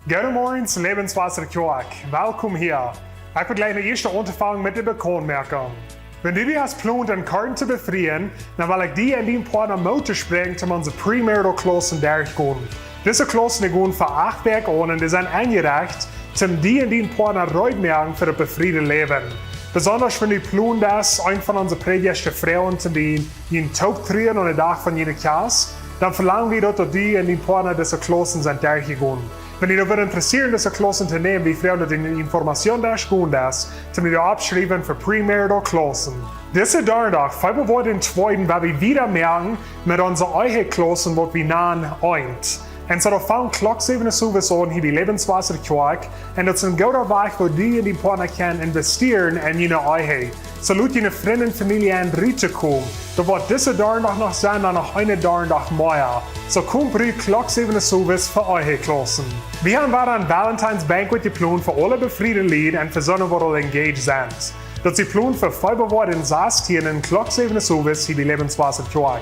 Goedemorgen, Lebenswasserkirche. Welkom hier. Ik wil gleich eine erste Unterfangen mit der Bekanntmerkung. Wenn du dir hast geplant, einen Karten zu befreien, dann will ich dir in den Partner Motor springen, um unsere Premarital Klassen durchgehen. Diese Klassen gehen für 8 Werke an und die sind eingereicht, um die in den Partner Reutmerken für das befriedete Leben. Besonders wenn du planen, dass ein von unseren prägigsten Frauen die in Tag treten und den Tag von jeder Kasse, dann verlangen wir, dass die in den Partner dieser Klassen sind durchgegangen. Wenn ihr darüber interessiert, diese Klassen zu nehmen, wie Frauen die Informationen durchgehen, dann ihr abschreiben für Premarital Klassen. Diese Donnerstag, 5 Uhr den 2. werden wir wieder merken mit unseren eigenen Klassen, was wir nahen eint. Und so fangen Klock 7 Service an hier bei Lebenswasserkirche und das ist ein guter Weg, wo die in die Partner können investieren in ihre Eihe. So laut ihre Freunde und Familie an Riete kommen. Da wird diese Donnerstag noch sein, dann noch eine Donnerstag mehr. So kommt bei Klock 7 Service für eure Klassen. Wir haben weiter ein Valentine's Banquet geplant für alle befriedeten Leute und für solche, die engaged sind. Das ist geplant für 5 Uhr in Saast hier in Klock 7 Service hier bei Lebenswasserkirche.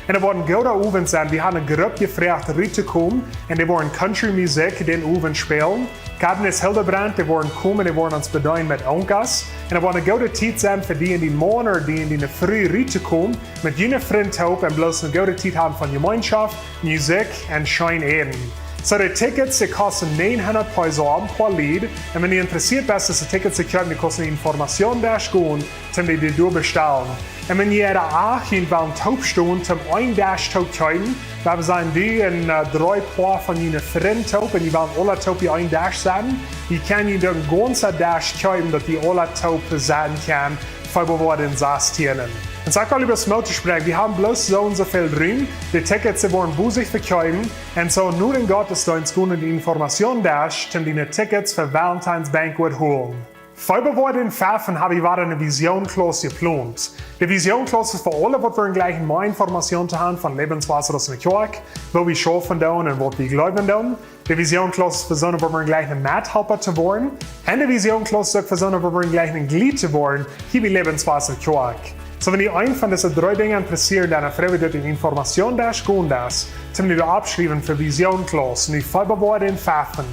Und er wordt een goede avond zijn. We hadden een groep gevraagd eruit te komen. En die worden country muziek den avond spelen. Kaden is Hildebrand, die worden komen en die worden ons beduiden met onkas. En er wordt een goede tijd zijn voor die in die morgen of die in de früh eruit te komen. Met jullie vriend hoop en bloos een goede tijd hebben van gemeenschap, muziek en schijn eten. So die Tickets, die kosten 900 Peso per Lied. Und wenn ihr interessiert bist, diese Tickets zu kaufen, die kosten Informationen durchgehen, um die durchbestellen. Und wenn ihr da auch in einen Taub stehen, zum einen Dash Taub kaufen, dann sind die in 3 Paar von ihren Freunden Taub und die wollen alle Taub in einen Dash sein. Die können ihnen den ganzen Dash kaufen, dass die alle Taub sein können, für den Saast hier. Und sag mal über das Motorspreng, wir haben bloß so und so viel drin, die Tickets wurden busig verkauft und so nur in Gottesdienst gehen und die Informationen da, um die Tickets für Valentine's Banquet holen. Vor den Pfaffen habe ich weiter eine Vision-Klasse geplant. Die Vision-Klasse ist für alle, die wir gleich mehr Informationen haben von Lebenswasser aus der Kirche, wo wir schaffen und was wir glauben. Die Vision-Klasse ist für solche, wo wir gleich ein Mithelfer zu werden. Und die Vision-Klasse ist für solche, wo wir gleich ein Glied zu werden, hier bei Lebenswasser Kirche. So wenn ihr einen von diesen 3 Dingen interessiert, dann freue ich mich, die Informationen durchgehen, um die abschreiben für Vision-Klasse und die 5 Uhr den Pfaffen.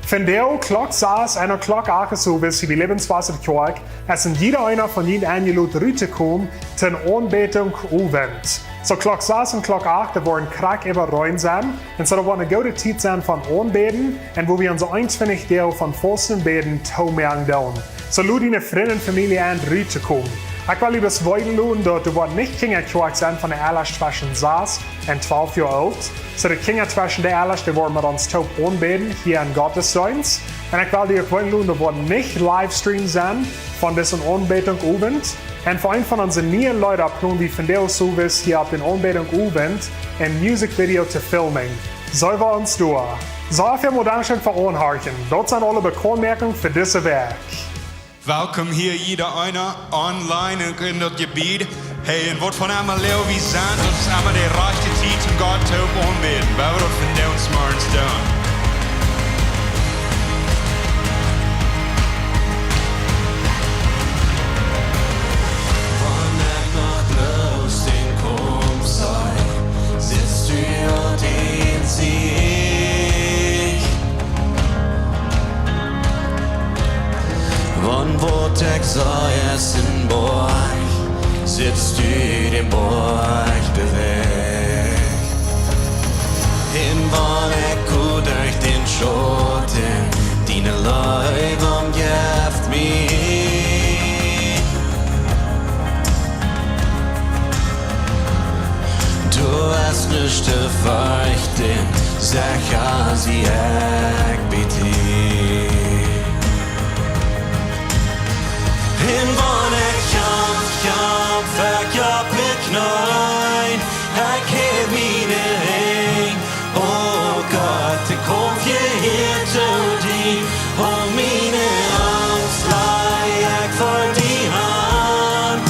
Von der Klock 6 und Klock 8 Service hier bei Lebenswasserkirche, es sind jeder einer von ihnen eingeladen, rüberzukommen zur Anbetung Abend. So Klock 6 und Klock 8, da wollen Krack über rein sein, und so da wollen eine gute Zeit sein von Anbeten, und wo wir unser einzwendig Teil von Fastenbeten taumeln dürfen. So lud ihre Freunde und Familie an, rüberzukommen. Ich will lieber weiterluden, dass du nicht Kinderkirche sein von der Erlasch zwischen 6 und 12 Jahre alt. So die Kinder zwischen der Erlasch, die wollen mit uns taub anbeten, hier in Gottesdienst. Und ich will dir weiterluden, dass wir nicht Livestream sein von diesem Anbetung Abend. Und für einen von unseren neuen Leuten planen wir von der Service hier auf den Anbetung Abend ein Musikvideo zu filmen. So wir uns durch. So viel Dankeschön für Anhören. Dort sind alle Bekanntmerkungen für dieses Werk. Welkom hier jeder einer online in das Gebiet. Hey, und was von einmal leo wie sind, das ist einmal der rechte Zeit zum Gott taub anbeten. Weil wir das von uns morgens tun. Wann noch bloß den Kopf sei, sitzt du und den Sieg. Wann wird ich sei es in Borg, sitzt du den Borg bewegt. In wann ich gut durch den Schotten, deine Leib umgibt mich. Du hast nicht zu fürchten, sicher sie ich bitte. In wann ich kämpf, ich hab geknallt, ich heb meine Ring. Oh Gott, ich komm hierher zu dir, und meine Angst leih ich vor die Hand.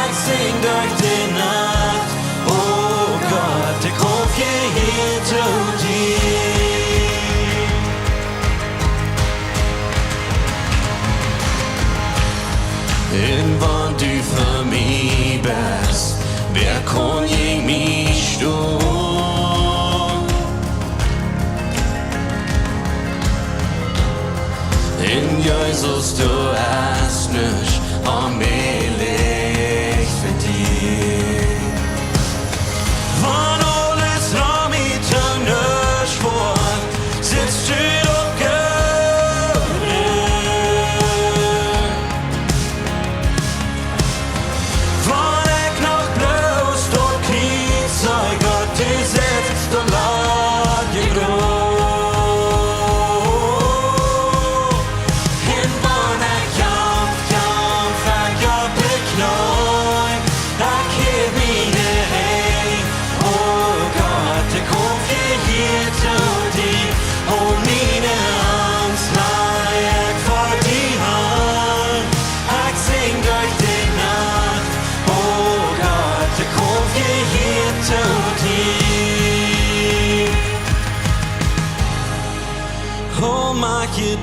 Ich sing durch die Nacht, oh Gott, ich komm hierher zu dir. In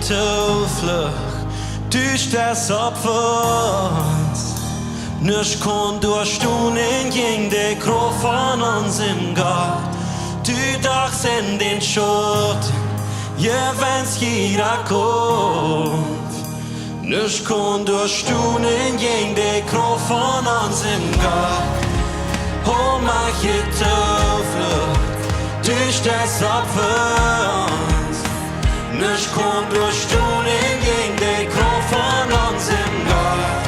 Tuflucht, du stehst ab für uns. Nicht kann durchstunden gegen die Kraft von unserem Gott. Du dachst in den Schatten, ja wenn's jeder kommt. Nicht kann durchstunden gegen die Kraft von unserem Gott. Oh, mach ihr Tuflucht, du stehst ab für uns. Nicht kann durchstunden gegen die Kraft von unserem Gott.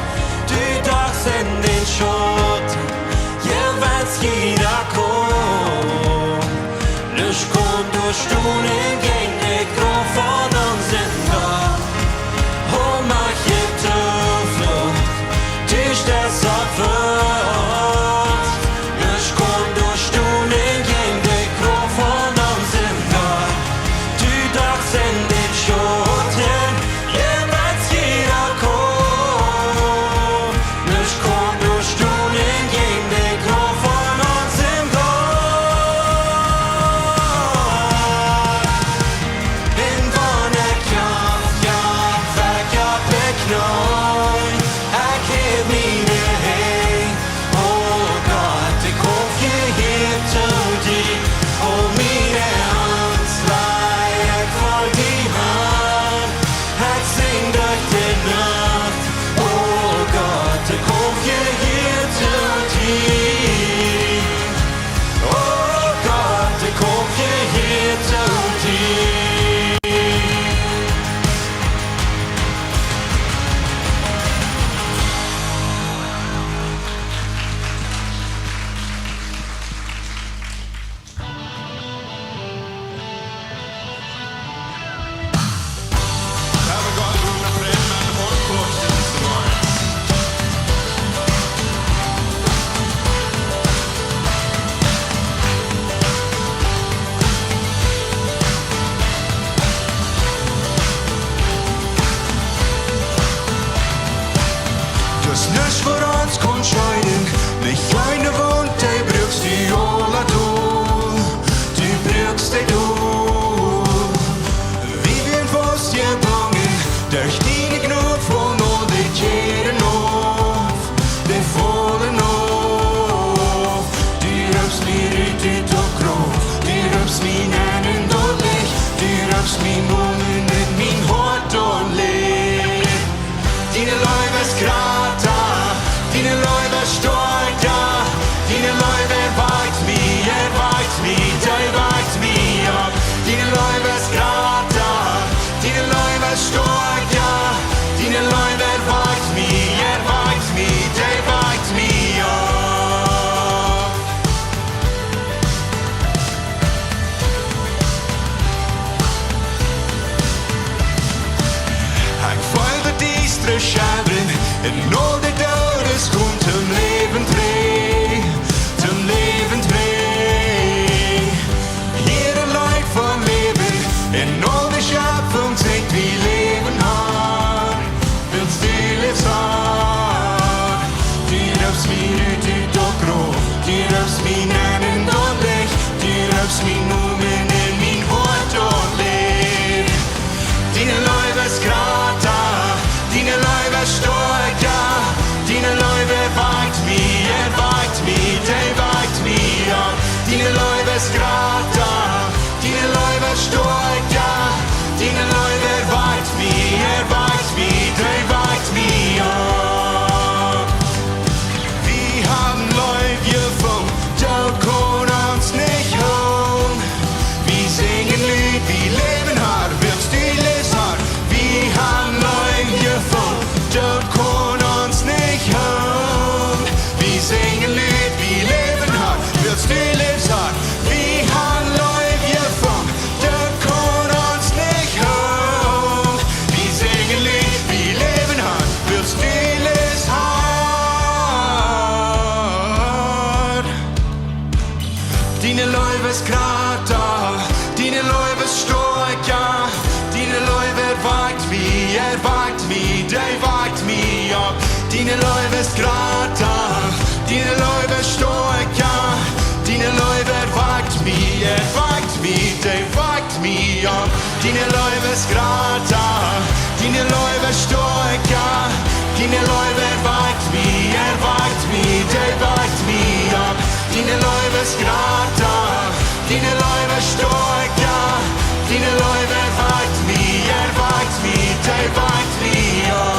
Du dachst in den Schatten, ja wenn's jeder kommt. Nicht kann durchstunden gegen die Kraft von unserem Gott. Oh, mach ihr Tuflucht, du stehst ab für uns. Nicht kann durchstunden gegen die Kraft von unserem Gott. Du dachst in den Schatten, ja wenn's jeder kommt. Nicht kann durchstunden gegen die Kraft von unserem Gott. In Wonne Kraft, ja, weg ab die Knäuel, heb meine Hände. Oh Gott, ich komm hierher zu dir. Oh, meine Hand leih voll die Hand. Ich sing durch die Nacht. Oh Gott, ich komm hierher zu dir. Oh Gott, ich komm hierher zu dir. Have Gott under freden med folkkorten som var. Das nicht für uns kann scheiden, nicht eine Wund, die brückst die alle du, die brückst die du. Wie wir fast gebangen, durch die Gnade von all die kehren auf, die fallen auf. Die röpst mir ut utav Krauft, die röpst min anden och Licht, die röpst min munnen med min hårt och liv. Dine Läufe skrata, dine Läufe stolta, dine Läufe weit mir, der weit mir ab. Dine Läufe skrata, dine Läufe stolta, dine Läufe weit mir, der weit mir ab. Ich folge diestre Scheiben, in all die Todes kommt zum Leben dreh, zum Leben dreh. Jeder Leid vom Leben, in all die Schöpfung zeigt, wie Leben hat, willst du lebst hat. Die röpst mir ut utav Krauft, die röpst min anden och Licht, die röpst min munnen in min hårt och liv. Dine Läufe skrata, dine Läufe stolta, dine Läufe weit mir, der weit mir ab. Dine Läufe skrata, dine Läufe stolta, dine Läufe weit mir, der weit mir ab. Wir haben Läufe gefunden, da kann uns nicht holen. Wir singen Lied, wie Leben hat, willst du lesen hat. Wir haben Läufe gefunden, da kann uns nicht holen. Wir singen Lied, wie Leben hat, willst du lesen hat. Wir haben Läufe gefunden, da kann uns nicht holen. Wir singen Lied, wie Leben hat, willst du lesen hat. Dine Läufe skrata, dine Läufe stolta, dine Läufe weit mir, der weit mir ab. Dine Läufe skrata, dine Läufe stolta, dine Läufe weit mir, der weit mir ab. dine løyves grata, dine løyves styrka, dine løyve vakt mi, det vakt mi opp. Dine løyves grata, dine løyves styrka, dine løyve vakt mi, det vakt mi opp.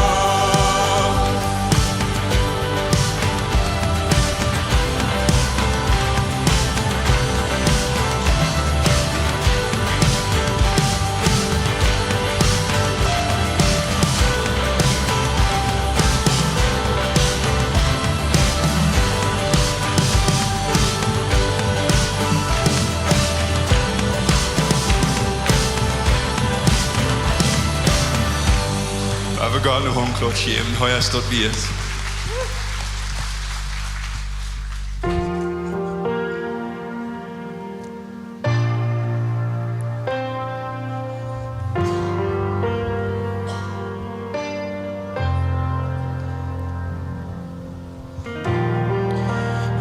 Jeg vil gerne håndklart hjem, har jeg stått vidt.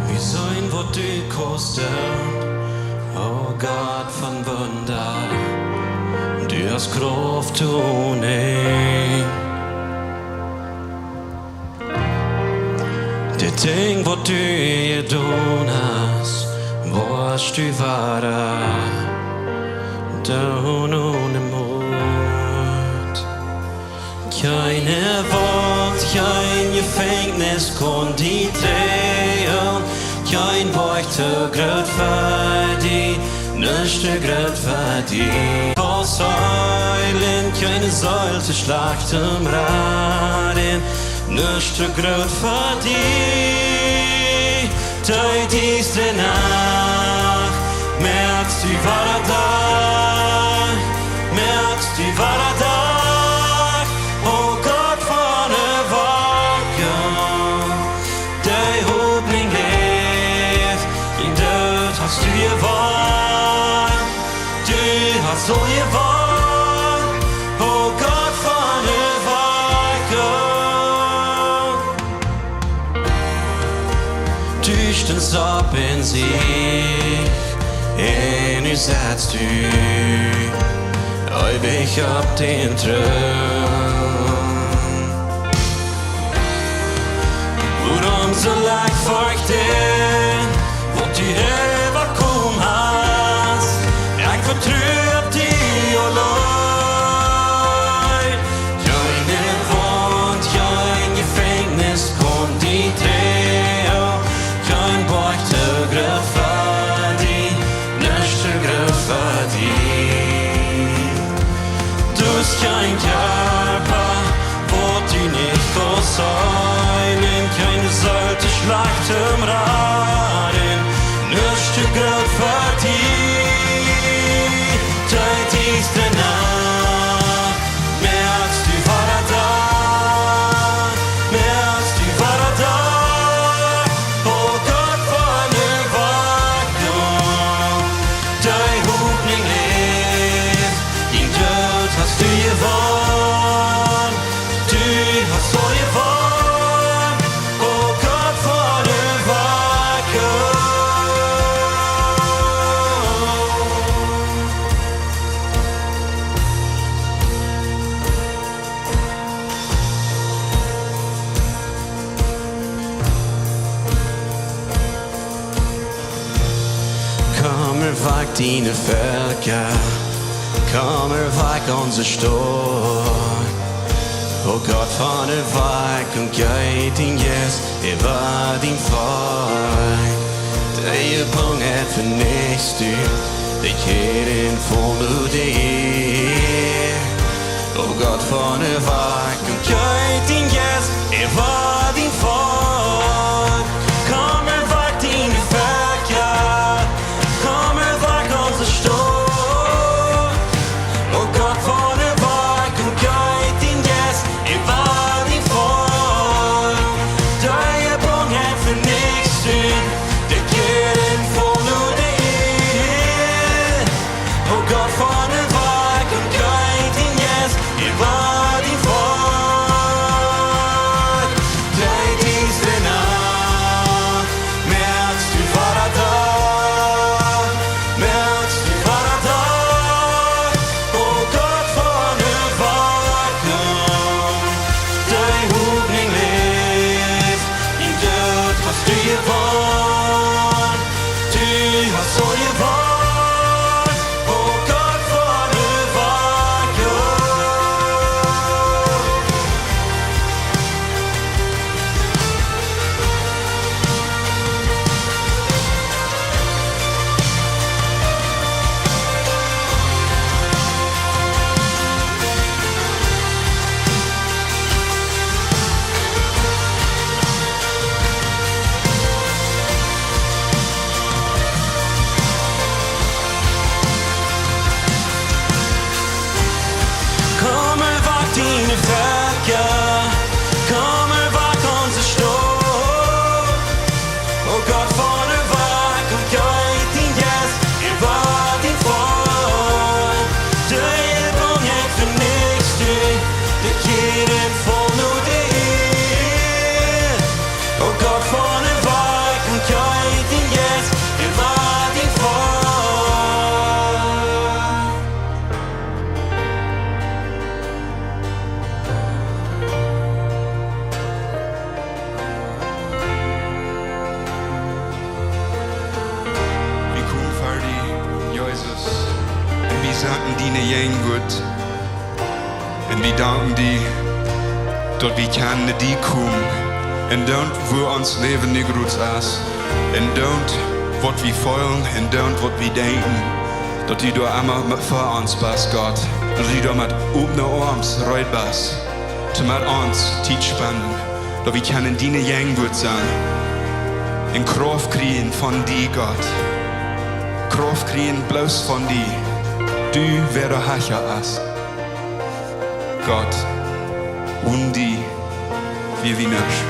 Vi sein, hvor du koster, og Gott von Wunder, du hast Krauft und det ting hvor du gedaan hast, warst du wahrer, down ohne Mut. Keine Wort, kein Gefängnis kon die drehen, kein Beuch zu grad für die, nicht zu grad für die. Vor Säulen, keine Säule zu schlachtem Raden, nicht zu grad für die. Durch diese Nacht merkst du, war er da, merkst du, war er da. Oh Gott von der Wolke, der Hobling lebt, in Död hast du gewonnen, du hast so gewonnen. Oh Gott von der Wolke, düchtens ab in sich, en nu setzt du ewig ab den Thron. Warum so leicht folgt den, wo du herkommen hast? Ich vertrüb die allein. Keine Wand, kein Gefängnis kommt die Träger, kein Beuch zu grad für die, nicht zu grad für die. Du hast kein Körper, wo du nicht ausheulen, keine Säulte schlagt im Raden, nicht zu grad für die. Durch diese Nacht merkst du, war er da, merkst du, war er da. Oh Gott von der Wolke, dein Hobling lebt, in Död hast du gewonnen, du hast so gewonnen. Oh Gott von der Wolke. Kommer weg dine Völker, kommer weg unser Stadt. Oh Gott von der Weg und geht in Jes, war din Feind. Der gebunget för näst du, det ger en från dig. Oh Gott von der Weg und geht in Jes, var din Feind. Kommer weg dine Völker, kommer weg unser Stadt. Oh Gott von der Weg und geht in Jes, var din Feind. Der gebunget för näst du, det ger en från dig. Oh Gott von der Weg und geht in Jes, var din Feind. så je vart, och Gott får du vacker. Kommer vart dine färger, kommer vart onze stå. Och Gott får du vack, och jag är din gäst, är var din far. Du är bånget för näst du, det ger en form och det är. Och Gott får du vack, och jag är din gäst, är var din far. Vi kom færdig, Jesus. En vi sagten dine gjengut. En vi danken di, dort vi kan di kom. En don't wo ons leven nu groets as. En don't wat vi følen, en don't wat vi denken. Dort die du immer mit vor uns bist, Gott. Und die du mit offenen Arms reut bist. Zu mit uns Zeit spenden. Dort wir können deine Jengwut sein. In Krauft kriegen von dir, Gott. Krauft kriegen bloß von dir. Du, wer der Herrscher ist. Gott, und die, wie nicht.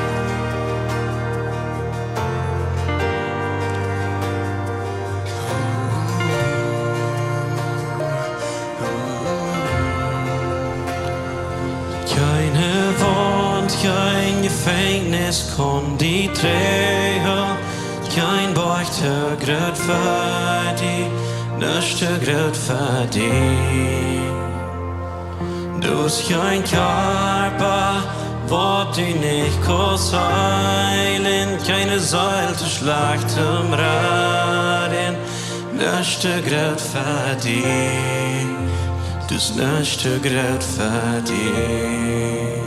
Keine Wand, kein Gefängnis kon die Träger, kein Beucht högret för dig, nicht högret för dig. Du kein Körper, wat du nicht kannst heilen, keine Säulte schlagt im Raden, nicht högret für dich. Dus nicht högret för dig.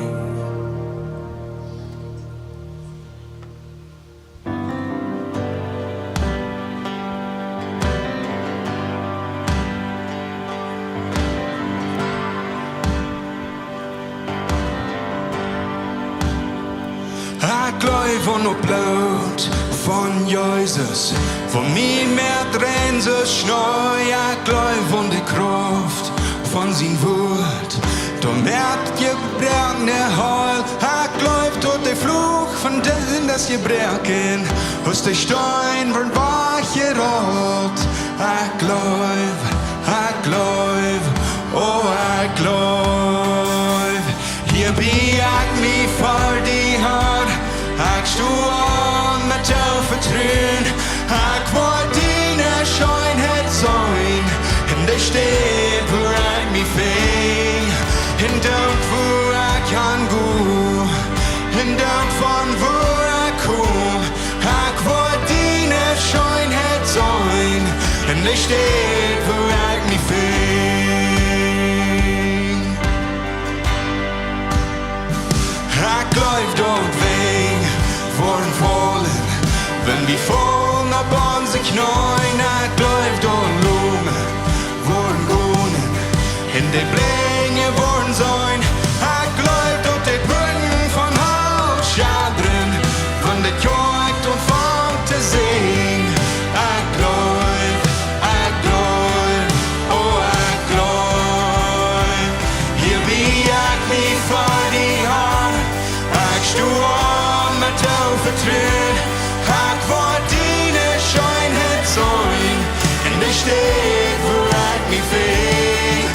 Ik geloof aan het bloed van Jezus. Voor mij meer drin ze sneu. Ik geloof aan de kracht van zijn woord. Door merkt je brengt heil. Ik geloof tot de vloeg van den das je breken. Aus de stein wordt wach gerold. Ik geloof, oh ik geloof. Hier ben ik niet voor die hand. Ik stoe aan met jou vertrouwen. Ik wil dine schijnheid zijn. En de steed waar ik me ving. En dank voor ik kan gaan. En dank van waar ik kom. Ik wil dine schijnheid zijn. En de steed waar ik me ving. Ik geloof dat wij worden vallen. Wenn wir fallen auf unsere Knie, ich glaub, da Blumen worden gehen. In die Blinge worden sein. Ich glaub, dort die Brücken von Haus schadren. Von der Kirche und Fantasie. Ich glaub, oh ich glaub. Hier wie ich mich vor die Hand. Ich stehe an mit dir vertrauen. Ik wil dine schijnheid zijn. En de steed waar ik me ving.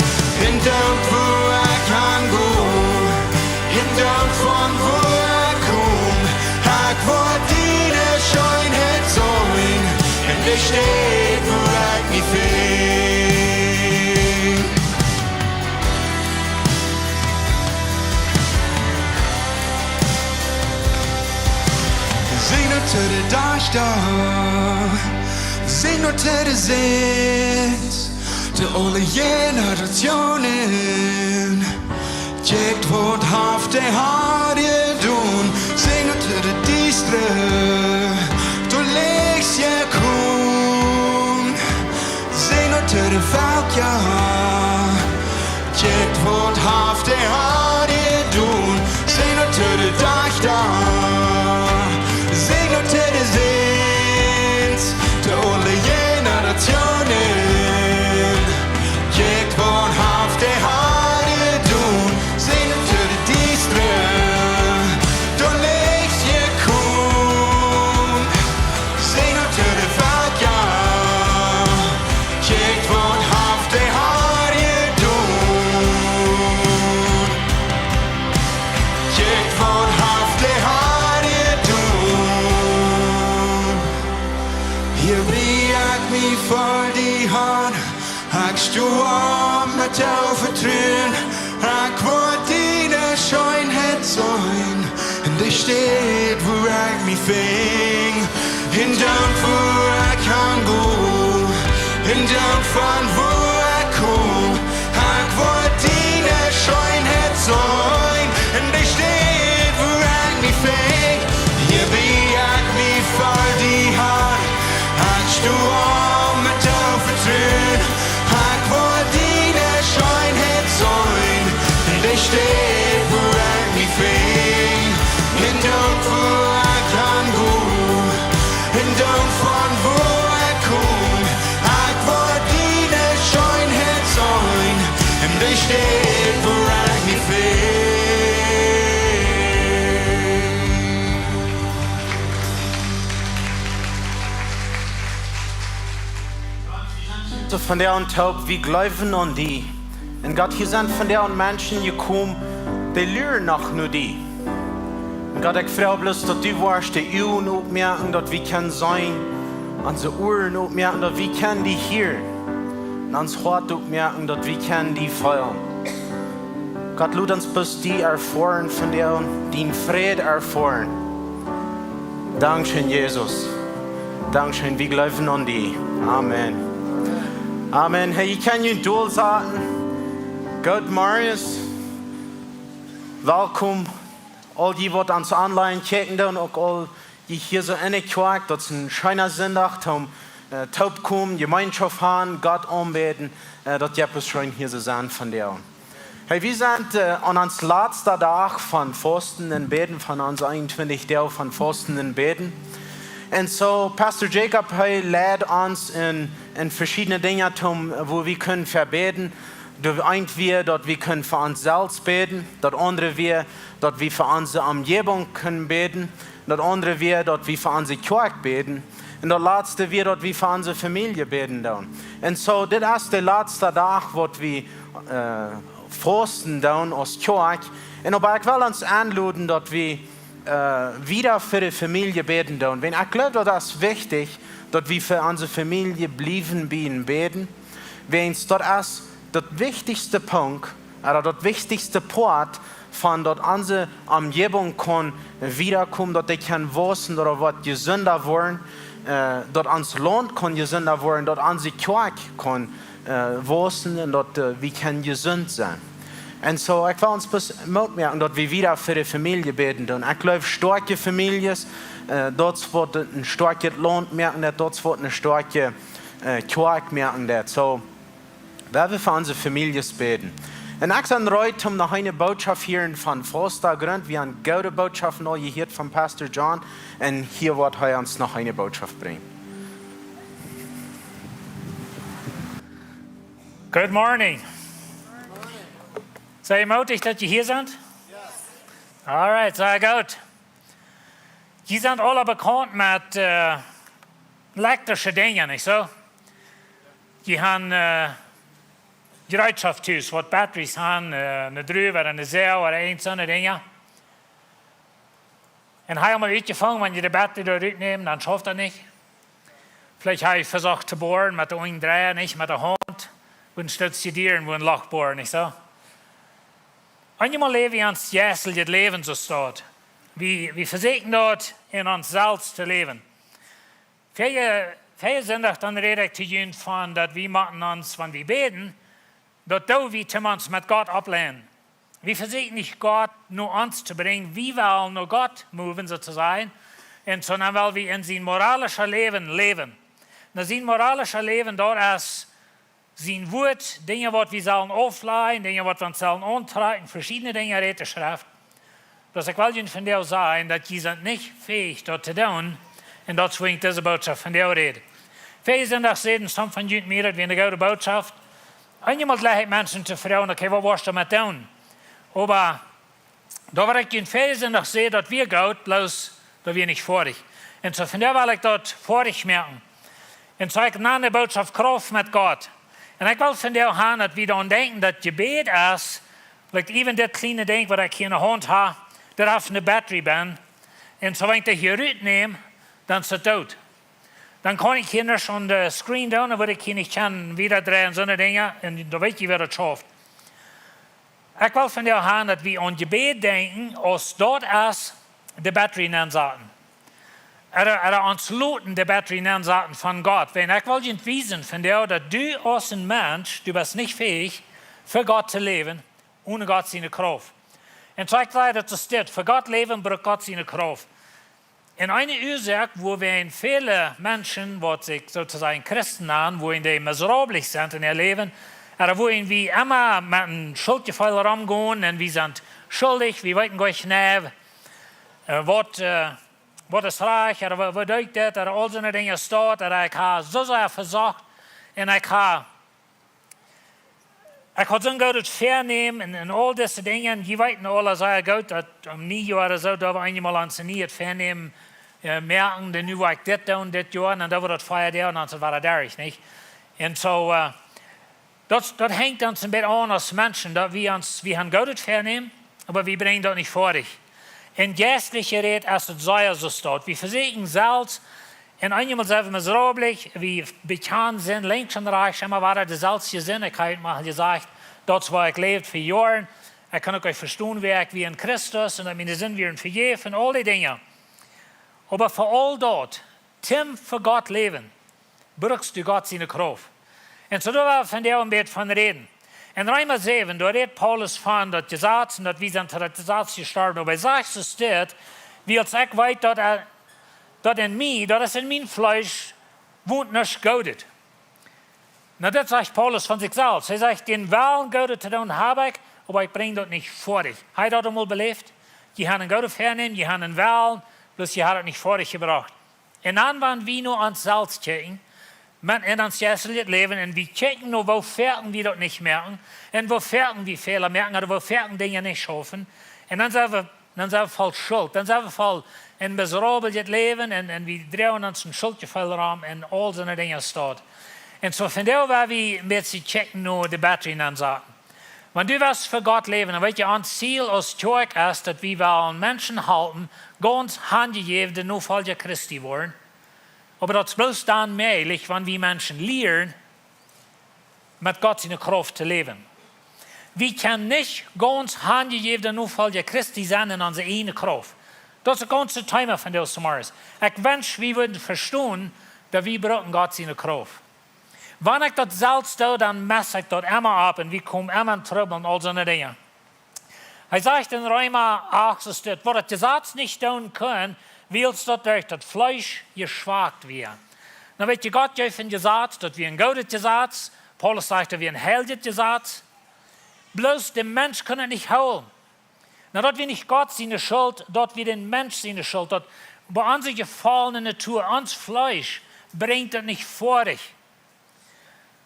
En dank waar ik kan gaan. En dank van waar ik kom. Ik wil dine schijnheid zijn. En de steed waar ik me ving. Zing nu til det dag står. Zing nu nur til det sens, til alle generationen. Tjekt vårt hav, det har jeg doen. Sing nu til det distre, du læggs jeg kun. Sing nu til det falkja, tjekt vårt hav, det har jeg doen. Sing nu til det dagda, sing nu til det sens, til alle generationen. Tjekt vårt hav, det har jeg doen. Sing nu til det distre, du læggs jeg kun. Sing nu til det falkja, tjekt vårt hav, det har jeg doen. Tjekt vårt hav, det har jeg doen. Hier wie ik me voor die hand, ik stoe om met jou vertrouwen. Ik word dine schoonheid zijn, en die steht waar ik me ving. En dank voor ik kan go, en dank van waar ik kom. Ik word dine schoonheid zijn, en die steht waar ik me ving. Hier wie ik me voor die hand, ik stoe om met jou vertrouwen. Ik word dine schoonheid zijn, en die steht waar ik me ving. En dank voor ik kan go, en dank van waar ik kom. Ik word dine schoonheid zijn, en die steht waar ik me ving. So von der und taub, wie glauben an die. Und Gott, hier sind von der und Menschen gekommen, die lernen noch nur die. Und Gott, ich frage bloß, dass du warst, die Augen aufmerken, dass wir können sein, unsere Ohren aufmerken, dass wir können die hören. Und uns Hart aufmerken, dass wir können die feiern. Gott, lud uns bloß die erfahren von der und den Frieden erfahren. Dankeschön, Jesus. Dankeschön, wir glauben an die. Amen. Amen. Hey, ich kann je doel zaten. Goed, Marius. Welkom. Al die wat ons online kijken doen, ook al die hier so in kwijt, dat ze een schöner zondag om taub komen, Gemeinschaft haben, Gott anbeten, dat je es schon hier so sein von dir. Hey, wir sind an uns letzter Tag von Fasten und Beten, von uns 21 Tage von Fasten und Beten. Und so, Pastor Jacob lädt uns in verschiedene Dinge, wo wir können verbeten. Das eine wir, dass wir können für uns selbst beten. Das andere wir, dass wir für unsere Umgebung können beten. Das andere wir, dass wir für unsere Kirche beten. Und das letzte wir, dass wir für unsere Familie beten. Und so, das ist der letzte Tag, wo wir fasten als Kirche. Und aber ich will uns einladen, dass wir wieder für die Familie beten. Und wenn ich glaube, das ist wichtig, dass wir für unsere Familie bleiben beten. Wenn es das ist der wichtigste Punkt, oder das wichtigste Part, von dort unsere Umgebung kann wiederkommen, dass die kann wachsen oder was gesünder werden, dort uns Land kann gesünder werden, dort unsere Kirche kann wachsen und dort wir können gesund sein. Und so, ich will uns bis merken, dass wir wieder für die Familie beten. Und ich glaube, starke Familien, dort wird ein starkes Land merken, dort wird eine starke Kirche merken. So, wir für unsere Familien beten. Und ich sage heute, um noch eine Botschaft hier von Fausta Grunt. Wir haben eine gute Botschaft neu gehört von Pastor John. Und hier wird er uns noch eine Botschaft bringen. Good morning. Zijn je mutig dat je hier bent? Yes. All right, sehr gut. Die sind alle bekannt mit elektrische Dingen, nicht so? Die haben Gerätschaftshuis, wat batteries haben, eine Drüber, eine Seil oder ein so eine Dinge. Und habe ich mal uitgefangen, wenn je die Batterie da rausnehmen, dann schafft er nicht. Vielleicht habe ich versucht zu bohren mit der einen Dreh, nicht mit der Hand. Und statt studieren, wo ein Loch bohren, nicht so? Einmal leben wir ans Jessel, das Leben so steht. Wir versuchen dort in uns selbst zu leben. Für viele sind doch dann rede zu ihnen von, dass wir machen uns, wenn wir beten, dass wir uns mit Gott ablehnen. Wir versuchen nicht Gott nur uns zu bringen, wir wollen nur Gott moven sozusagen, und sondern weil wir in sein moralisches Leben leben. Na, sein moralisches Leben dort ist sein Wort, Dinge, die wir sollen aufleihen, Dinge, die wir sollen antragen, verschiedene Dinge redet die Schrift. Dass ich will Ihnen von dir sagen, dass Sie sind nicht fähig, dort zu tun, und dort zwingt diese Botschaft von dir reden. Viele sind auch sehen, some von Ihnen mir, wie eine gute Botschaft. Einmal gleich Menschen zu fragen, okay, was willst du damit tun? Aber da war ich in viele sind auch sehen, dass wir Gott, bloß, dass wir nicht vorig. Und so von der will ich dort vorig merken. Und so ich eine Botschaft Krauft mit Gott. Und ich will von der haben, dass wir dann denken, dass Gebet ist, like even das kleine Ding, was ich hier in der Hand habe, das auf eine Batterie bin. Und so wenn ich das hier rausnehme, dann ist es tot. Dann kann ich hier nicht an der Screen down, dann würde ich hier nicht wieder drehen, so eine Dinge, und da weiß ich, wie das schafft. Ich will von der haben, dass wir an Gebet denken, als dort ist die Batterie nennen sollten. Oder uns looten die Batterie nennen sollten von Gott. Wenn ich will Ihnen wissen von der, dass du als ein Mensch, du bist nicht fähig, für Gott zu leben, ohne Gott seine Kraft. Und so ich sage, dass es steht, für Gott leben, braucht Gott seine Kraft. In einer Ursache, wo wir viele Menschen, die sich sozusagen Christen nennen, wo die miserabel sind in ihr Leben, oder wo wir immer mit einem Schuldgefühl rumgehen und wir sind schuldig, wir wissen gar nicht, was ist reich, oder was bedeutet das, oder all so Dinge steht, oder ich habe so sehr versagt, und ich habe so ein gutes Vernehmen und all diese Dinge, die wissen alle sehr gut, dass nie oder so, da wir einmal ans nie das Vernehmen merken, denn nu war ich das Jahr, und da war das Feier der, und dann war das durch, nicht? Und so, das hängt uns ein bisschen an als Menschen, dass wir haben gutes Vernehmen, aber wir bringen das nicht vor dich. In geistlicher Rede ist es sehr so steht. Wir versuchen selbst, und einmal sind wir miserabel, wir bekannt sind, links und rechts, immer war das selbst Sinn. Ich habe mal gesagt, dort wo ich lebt für Jahre, ich kann auch verstehen, wie ich wie in Christus, und meine sind wir in Vergeben, all die Dinge. Aber für all dort, Tim für Gott leben, brauchst du Gott seine Kraft. Und so da wir von der Umwelt von reden. In Römer 7, da redet Paulus von das Gesetz und dass wir sind das Gesetz gestorben. Aber sagst es steht, wie als ich weiß, dass in mir, das ist in meinem Fleisch, wohnt nicht Gott. Na, das sagt Paulus von sich selbst. Er sagt, den Willen Gott zu tun habe ich, aber ich bringe das nicht vor dich. Hat er das einmal belebt? Die haben einen Gott vernehmen, die haben einen Willen, bloß die haben es nicht vor dich gebracht. Und dann, wenn wir nur ans Salz checken, in uns geistliches Leben, und wir checken nur, wo Ferken wir das nicht merken, und wo Ferken wir Fehler merken, oder wo Ferken Dinge nicht schaffen, und dann sind wir voll Schuld, dann sind wir voll in miserables Leben, und wir drehen uns ein Schuldgefühl rum, und all so eine Dinge steht. Und so von der, weil wir mit sie checken nur die Batterien ansagen. Wenn du was für Gott leben, dann wird ja ein Ziel als Kirche ist, dass wir wollen Menschen halten, ganz handgegeben, die nur Folger Christi wollen. Aber das ist bloß dann möglich, wenn wir Menschen lernen, mit Gott seine Kraft zu leben. Wir können nicht ganz handgegeben, nur Folger Christi sein in unserer eigenen Kraft. Das ist das ganze Thema von der Samaris. Ich wünsche, wir würden verstehen, dass wir brauchen Gott seine Kraft. Wenn ich das selbst tue, dann messe ich das immer ab und wir kommen immer in Trouble und all so eine Dinge. Er sagt in Römer 8, es steht, wo das Gesetz nicht tun kann, willst du durch das Fleisch geschwagt werden. Dann wird Gott ja von Gesetz, dass wir ein gutes Gesetz, Paulus sagt, dass wir ein heiliges Gesetz, bloß der Mensch kann es nicht holen. Na, dort wir nicht Gott seine Schuld, dort wir den Mensch seine Schuld, dort bei unserer gefallenen Natur, uns Fleisch, bringt das nicht vor dich.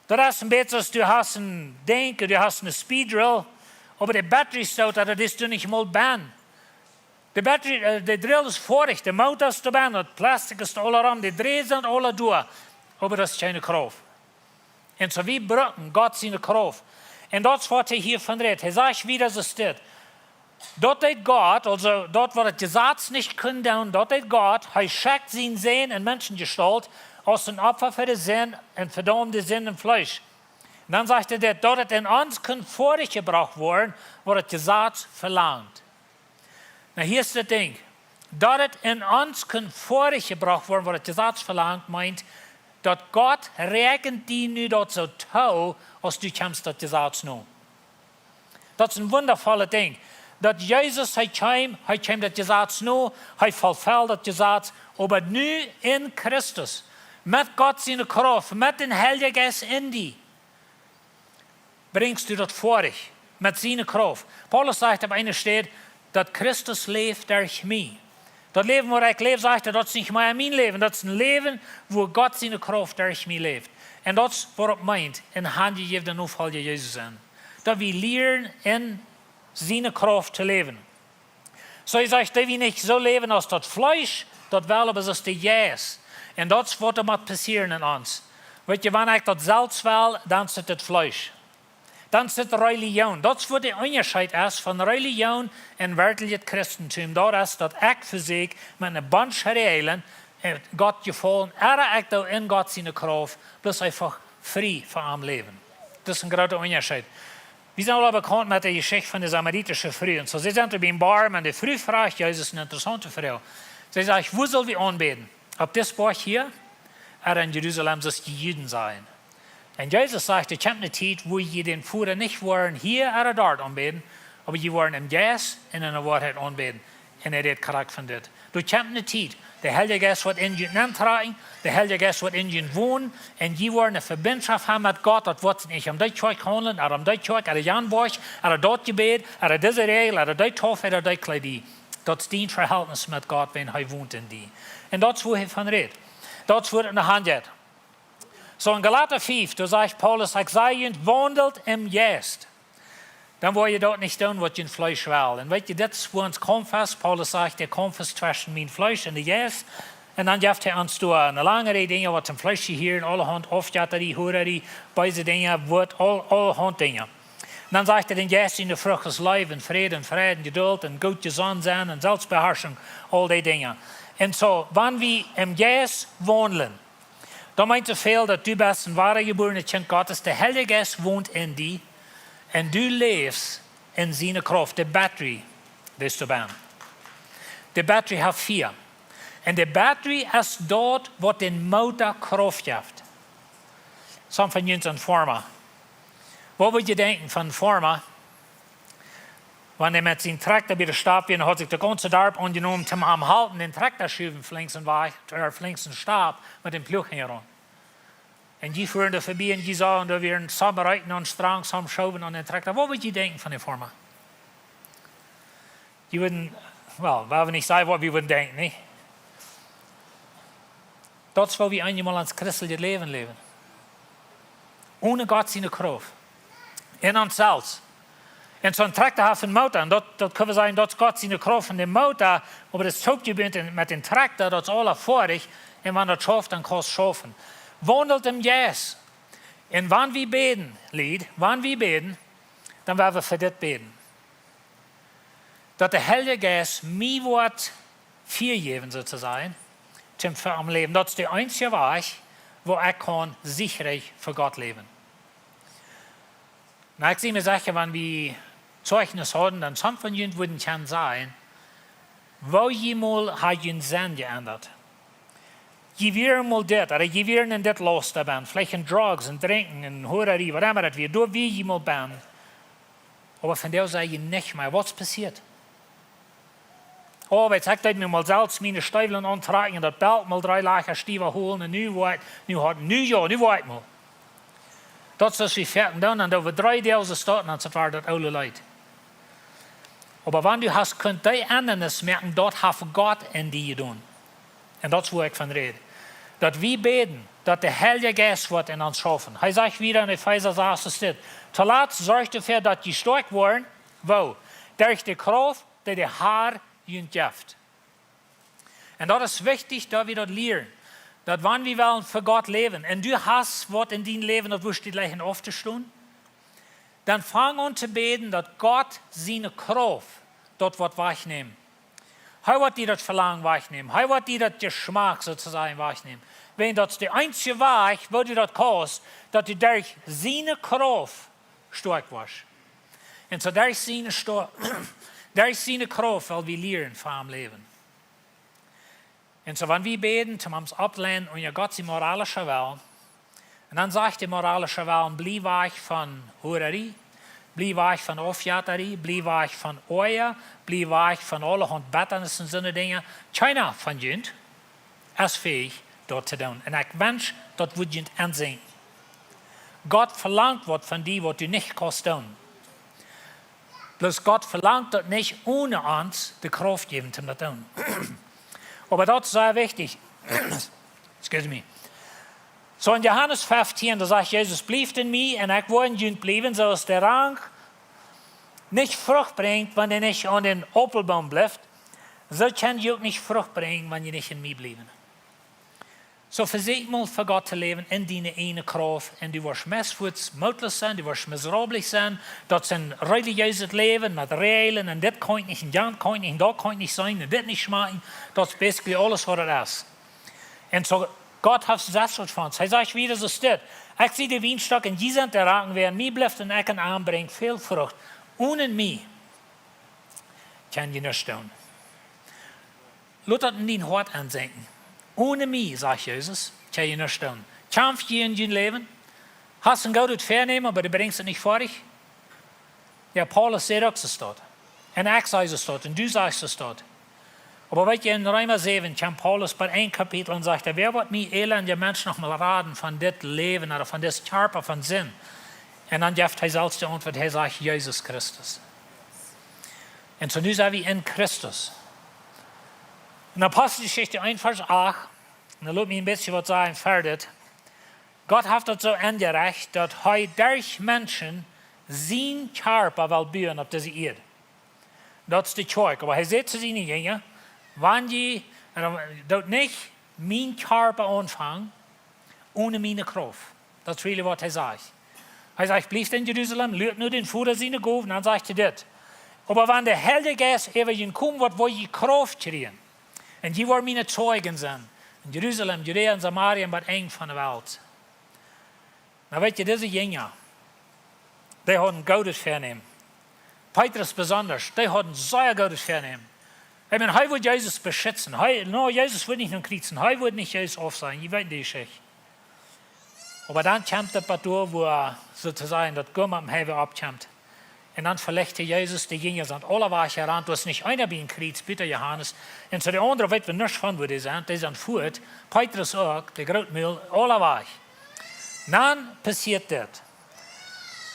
Das ist ein bisschen, du hast ein Denken, du hast eine Speedrill, aber die Batterie steht, das ist du nicht mal ban. Die Batterie, die Drill ist vor dich, der Motor ist da, das Plastik ist alle rum, die Drehs sind alle durch, aber das ist keine Kraft. Und so wir brauchen Gott seine Kraft. Und das, was er hier von redet, er sagt, wie das steht. Dort hat Gott, also dort, wo das Gesetz nicht können, dort hat Gott, er schickt sein Sehen in Menschengestalt, aus dem Opfer für den Sinn und verdammte Sinn im Fleisch. Und dann sagt er, dort in uns kann vorgebracht worden, wo das Gesetz verlangt. Na, hier ist das Ding. Dort in uns kann vorgebracht worden, wo das Gesetz verlangt, meint, dat Gott rekent die nu dat zo touw, als du kommst dat je zaad nu. Dat is een wondervolle ding. Dat Jezus, hij kwam dat je zaad nu, hij vervult dat je zaad, maar nu in Christus, met God zijn kracht, met den Heilige Geist in die, bringst du dat vorig, met zijn kracht. Paulus zegt op een steed, dat Christus leeft durch mij. Dat leven waar ik leef, zegt hij, dat is niet mijn leven. Dat is een leven waar God zijn kracht durch mij leeft. En dat is waarop meint, in handen geeft en hoeveel je Jezus aan. Dat we leren in zijn kracht te leven. Zo je zegt, dat we niet zo leven als dat vlees, dat wel hebben als de jes. En dat is wat er moet passeren in ons. Weet je, wanneer ik dat zelfs wel, dan zit het vlees. Dan zit de religion. Dat is wat de onderscheid is van religion en werkelijk christentum. Dat is dat ik fysiek met een bunch regelen God gevallen, ik dan in God zijn kracht, plus einfach vrij van hem leven. Dat is een grote onderscheid. We zijn al bekend met de geschichte van de Samaritische vrouw. En zo ze zijn er bij een bar en de vrouw vraagt Jezus een interessante vrouw. Ze zegt, wo zullen we aanbeden? Op dit bord hier, in Jeruzalem, zoals die Juden zijn. En Jezus sagt, ich habe eine Zeit, wo je den Führer nicht waren hier oder dort anbeten, aber je waren im Geist und in der Wahrheit anbeten. Und redet korrekt von dit. Du hast eine Zeit, der Heilige Geist wird in je aantragen, der Heilige Geist wird in je wohnen, und je waren eine Verbindung haben mit Gott, das wird nicht um dich handeln, oder um dich oder Jan Bosch, oder dort Gebet, oder diese Regel, oder dort Taufe, oder dort Kleidie. Das ist dein Verhältnis mit Gott, wenn er wohnt in die. Und das ist, wo er von redet. Das wird in der Hand hat. So in Galater 5, da sagt Paulus, ich sei wandelt im Geist. Dann wollt ihr dort nicht tun, was ihr in Fleisch will. Und weißt ihr, das ist, wo uns Kampf ist. Paulus sagt, der Kampf ist zwischen mein Fleisch und dem Geist. Und dann darf er uns tun, eine lange Dinge, was im Fleisch hier, alle Hand, Aufjatterie, Hurerie, beide Dinge, wird alle Hand Dinge. Und dann sagt er, den Geist in der Frucht des Lebens, Frieden, Geduld, und gut gesonnen sein, und Selbstbeherrschung, all die Dinge. Und so, wenn wir im Geist wandeln, dan meint het veel dat du bist een ware geborene Kind Gottes. De Heilige Geist woont in die. En du leeft in zijn kracht. De batterie, dat is de baan. De batterie heeft 4. En de batterie is dat wat de motor kracht geeft. Some van jullie een Forma. Wat moet je denken van Forma? Wanneer met zijn tractor bij de stap weer, had zich de ganze dorp ondernomen om hem halten, den tractor schuiven flinks en weg, flinks en stap met een ploeg hierom. En die voeren er voorbij en die zagen er weer een samenrijden en strang samen schuiven aan den tractor. Wat moet je denken van die Forma? Je wouldn't, well, we niet zeggen wat we wouldn't denken, nee. Dat is wat we eenmaal als christelijk leven leven. Ohne God zijn kracht. In onszelf. En zo'n tractor heeft een motor. En dat kunnen we zeggen, dat is God zijn kracht van de motor. Maar dat stopt je bent met een tractor, dat is alle vorig. En wanneer dat schaft, dan kan het schaffen. Wandelt im Geist. En wanneer we beden, lied, wanneer we beden, dan willen we voor dit beden. Dat de Heilige Geist mij wordt viergeven, sozusagen, zum Leben. Dat is de einzige weg, waar ik kan sicherig voor God leven. Nou, ik zie me zeggen, wanneer we Zeugnis hadden, dan some van jullie würden gaan zijn, wo jemals hat je Sinn geändert. Je weer mal dit, oder je weer in dit los da ben, vielleicht in drugs en drinken en horerie, whatever dat weer, door wie je mal ben. Aber von der sei je nicht mehr, was passiert? Oh, jetzt hat mir mal selbst meine Stiefel antragen und das Belt mal 3 Lager Stiefel holen und nu weit mal. Dat is wie fertig dan en over 3 delen staat en het waar dat oude leid. Maar wanneer du hast, kunt die anderes merken, dat heeft God in die gedaan. En dat is waar ik van red. Dat we beden, dat de Heilige Geist wordt in ons schaffen. Hij zegt weer in Epheser 6 dit. Te laat zorgt ervoor dat je sterk worden, wo? Durch de kracht die de Haar je geeft. En dat is wichtig dat we dat leren. Dat wanneer we wel voor God leven en du hast wat in dein Leben, dat wist je gleich auf te staan, dan fang an te beten, dat God zijn kracht dat wat wegneemt. Hij wordt die dat verlangen wegnemen. Hij wordt die dat Geschmack sozusagen wegnemen. Wenn dat de einzige weg, wo die dat kost, dat je durch zijn kracht sterk was. En zo durch zijn kracht wil we leren van hem leven. Und so, wenn wir beten, zum uns ablehnen und ja Gott sie moralische Welt, und dann sagt die moralische Welt, blieb weich von Hurerie, blieb weich von Aufjatterie, blieb weich von Euer, blieb weich von alle und Betternis und so eine Dinge. Keiner von jünt ist fähig, dort zu tun. Und ich wünsche, dort wird jünt ansehen. Gott verlangt was von dir, was du nicht kannst tun. Bloß Gott verlangt das nicht, ohne uns die Kraft geben, um das zu tun. Aber das ist sehr wichtig. Excuse me. So in Johannes 15, da sagt Jesus, blieb in mir und ich will in jünt bleiben, so dass der Rang nicht Frucht bringt, wenn er nicht an den Opelbaum bleibt. So kann ihr auch nicht Frucht bringen, wenn ihr nicht in mir bleiben. So versuch mal für Gott zu leben in deine eine Kraft. Und du wirst misswürdig, mutlos sein, du wirst miserabel sein. Das ist ein religiöses Leben mit Regeln und das kann nicht, und das kann nicht, und das kann nicht sein, und das nicht schmecken. Das ist basically alles, was es ist. Und so Gott hat das von uns. Er sagt wieder, so steht. Ich sehe den Weinstock und die sind der Raken, wer mir bleibt und ich kann anbringen, viel Frucht. Ohne mich kann je nichts tun. Lass das in dein Hort ansenken. Ohne mich, sagt Jesus, kann je nichts tun. Kämpf je in dein Leben. Hast ein gutes Vernehmen, aber du bringst es nicht fertig. Ja, Paulus sagt auch, es dort. Und ich sage es dort und du sagst es dort. Aber weißt du, in Römer 7 kam Paulus bei einem Kapitel und sagte, wer wird mir elende Menschen noch mal raten von das Leben oder von das Körper von Sinn? Und dann gibt er selbst die Antwort, er sagt, Jesus Christus. Und so nun sind wir in Christus. In Apostelgeschichte 1, Vers 8, und da lasst mich ein bisschen was sagen, fertig. Gott hat das so angereicht, dass er durch Menschen sein Körper will bauen auf diese Erde. Das ist die Zeug. Aber er sagt zu seinen Jüngern, wenn die dort nicht mein Körper anfangen, ohne meine Kraft. Das ist really, was er sagt. Er sagt, bleib in Jerusalem, lügt nur den Futter seine Goven, dann sagt er das. Aber wenn der Heilige Geist über ihn kommt, wird, wo die Kraft kriegen. Und die wollen meine Zeugen sein. In Jerusalem, Judäa und Samarien, bei eng von der Welt. Na, weißt du, diese Jünger, die haben ein gutes Vernehmen. Petrus besonders, die haben sehr gutes Vernehmen. Ich meine, er wird Jesus beschützen. Jesus wird nicht nur kriechen, er wird nicht Jesus auf sein. Ich weiß die Geschichte. Aber dann kommt der Patur, wo er sozusagen das Gummi am Heber abkommt. Und dann verlegte Jesus die Jünger, sind alle weich heran. Du hast nicht einer bei ihnen kriegt, bitte Johannes. Und zu den anderen weiß man nichts von, wo die sind fort. Petrus auch, der Großmühl, alle weich. Dann passiert das,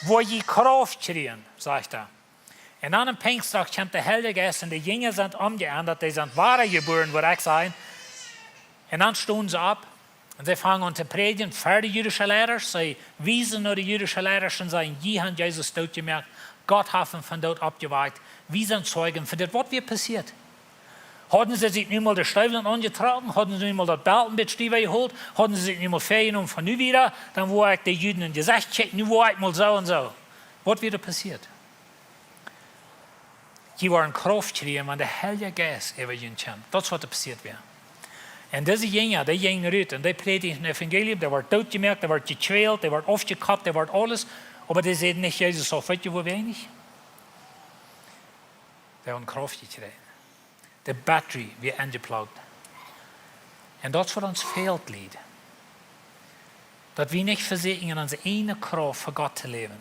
wo die Kraft kriegen, sagt er. Und dann am Pfingsttag kommt der Heilige Geist und die Jünger sind umgeändert, die sind wahre geboren, würde ich sagen. Und dann stehen sie ab und sie fangen an zu predigen für die jüdischen Lehrer. Sie wiesen nur die jüdischen Lehrer und sagen, die haben Jesus tot gemerkt, Gott hat ihn von dort abgeweiht. Wir sind Zeugen für das, was wir passiert. Hatten sie sich nicht mal die Stiefel angetragen, hatten sie nicht mal das Belt mit Stiefel geholt, hatten sie sich nicht mal vergenommen von nu wieder, dann war ich die Juden in gesagt, check, nu war ich mal so und so. Was wieder passiert? Die waren Kraft kriegen, wenn der Heilige Geist über ihnen kam. Das ist, was passiert wäre. Und diese Jünger, die gingen raus und die predigten das Evangelium, die waren totgemerkt, die waren gequält, die waren aufgekappt, die waren alles. Aber die sehen nicht Jesus auf. Weißt du, wo wenig? Die haben Kraft gekriegt. Die Batterie wird angeplagt. Und das, was uns fehlt, Lied. Dass wir nicht versuchen, in unsere eine Kraft für Gott zu leben.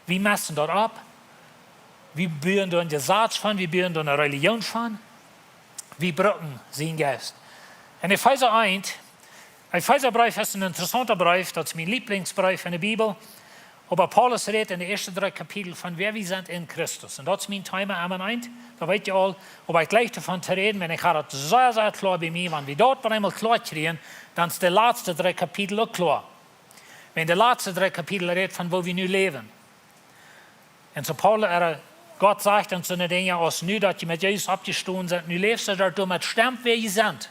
Wir messen dort ab. Wir bauen da ein Gesetz von, wir bauen da eine Religion von. Wir brauchen seinen Geist. Und Epheser 1, Epheserbrief ist ein interessanter Brief, das ist mein Lieblingsbrief in der Bibel. Aber Paulus redet in den ersten 3 Kapiteln von wer wir sind in Christus. Und das ist mein Thema am Ende. Da weißt ihr all, aber ich gleich davon zu reden, wenn ich das sehr, sehr klar bei mir, wenn wir dort einmal klar kriegen, dann ist die letzten 3 Kapitel auch klar. Wenn die letzten 3 Kapitel redet von wo wir nun leben. Und so Gott sagt uns so eine Dinge aus, nu, dass ihr mit Jesus abgestoßen seid, nu lebst du dort mit stammt, wer ihr seid.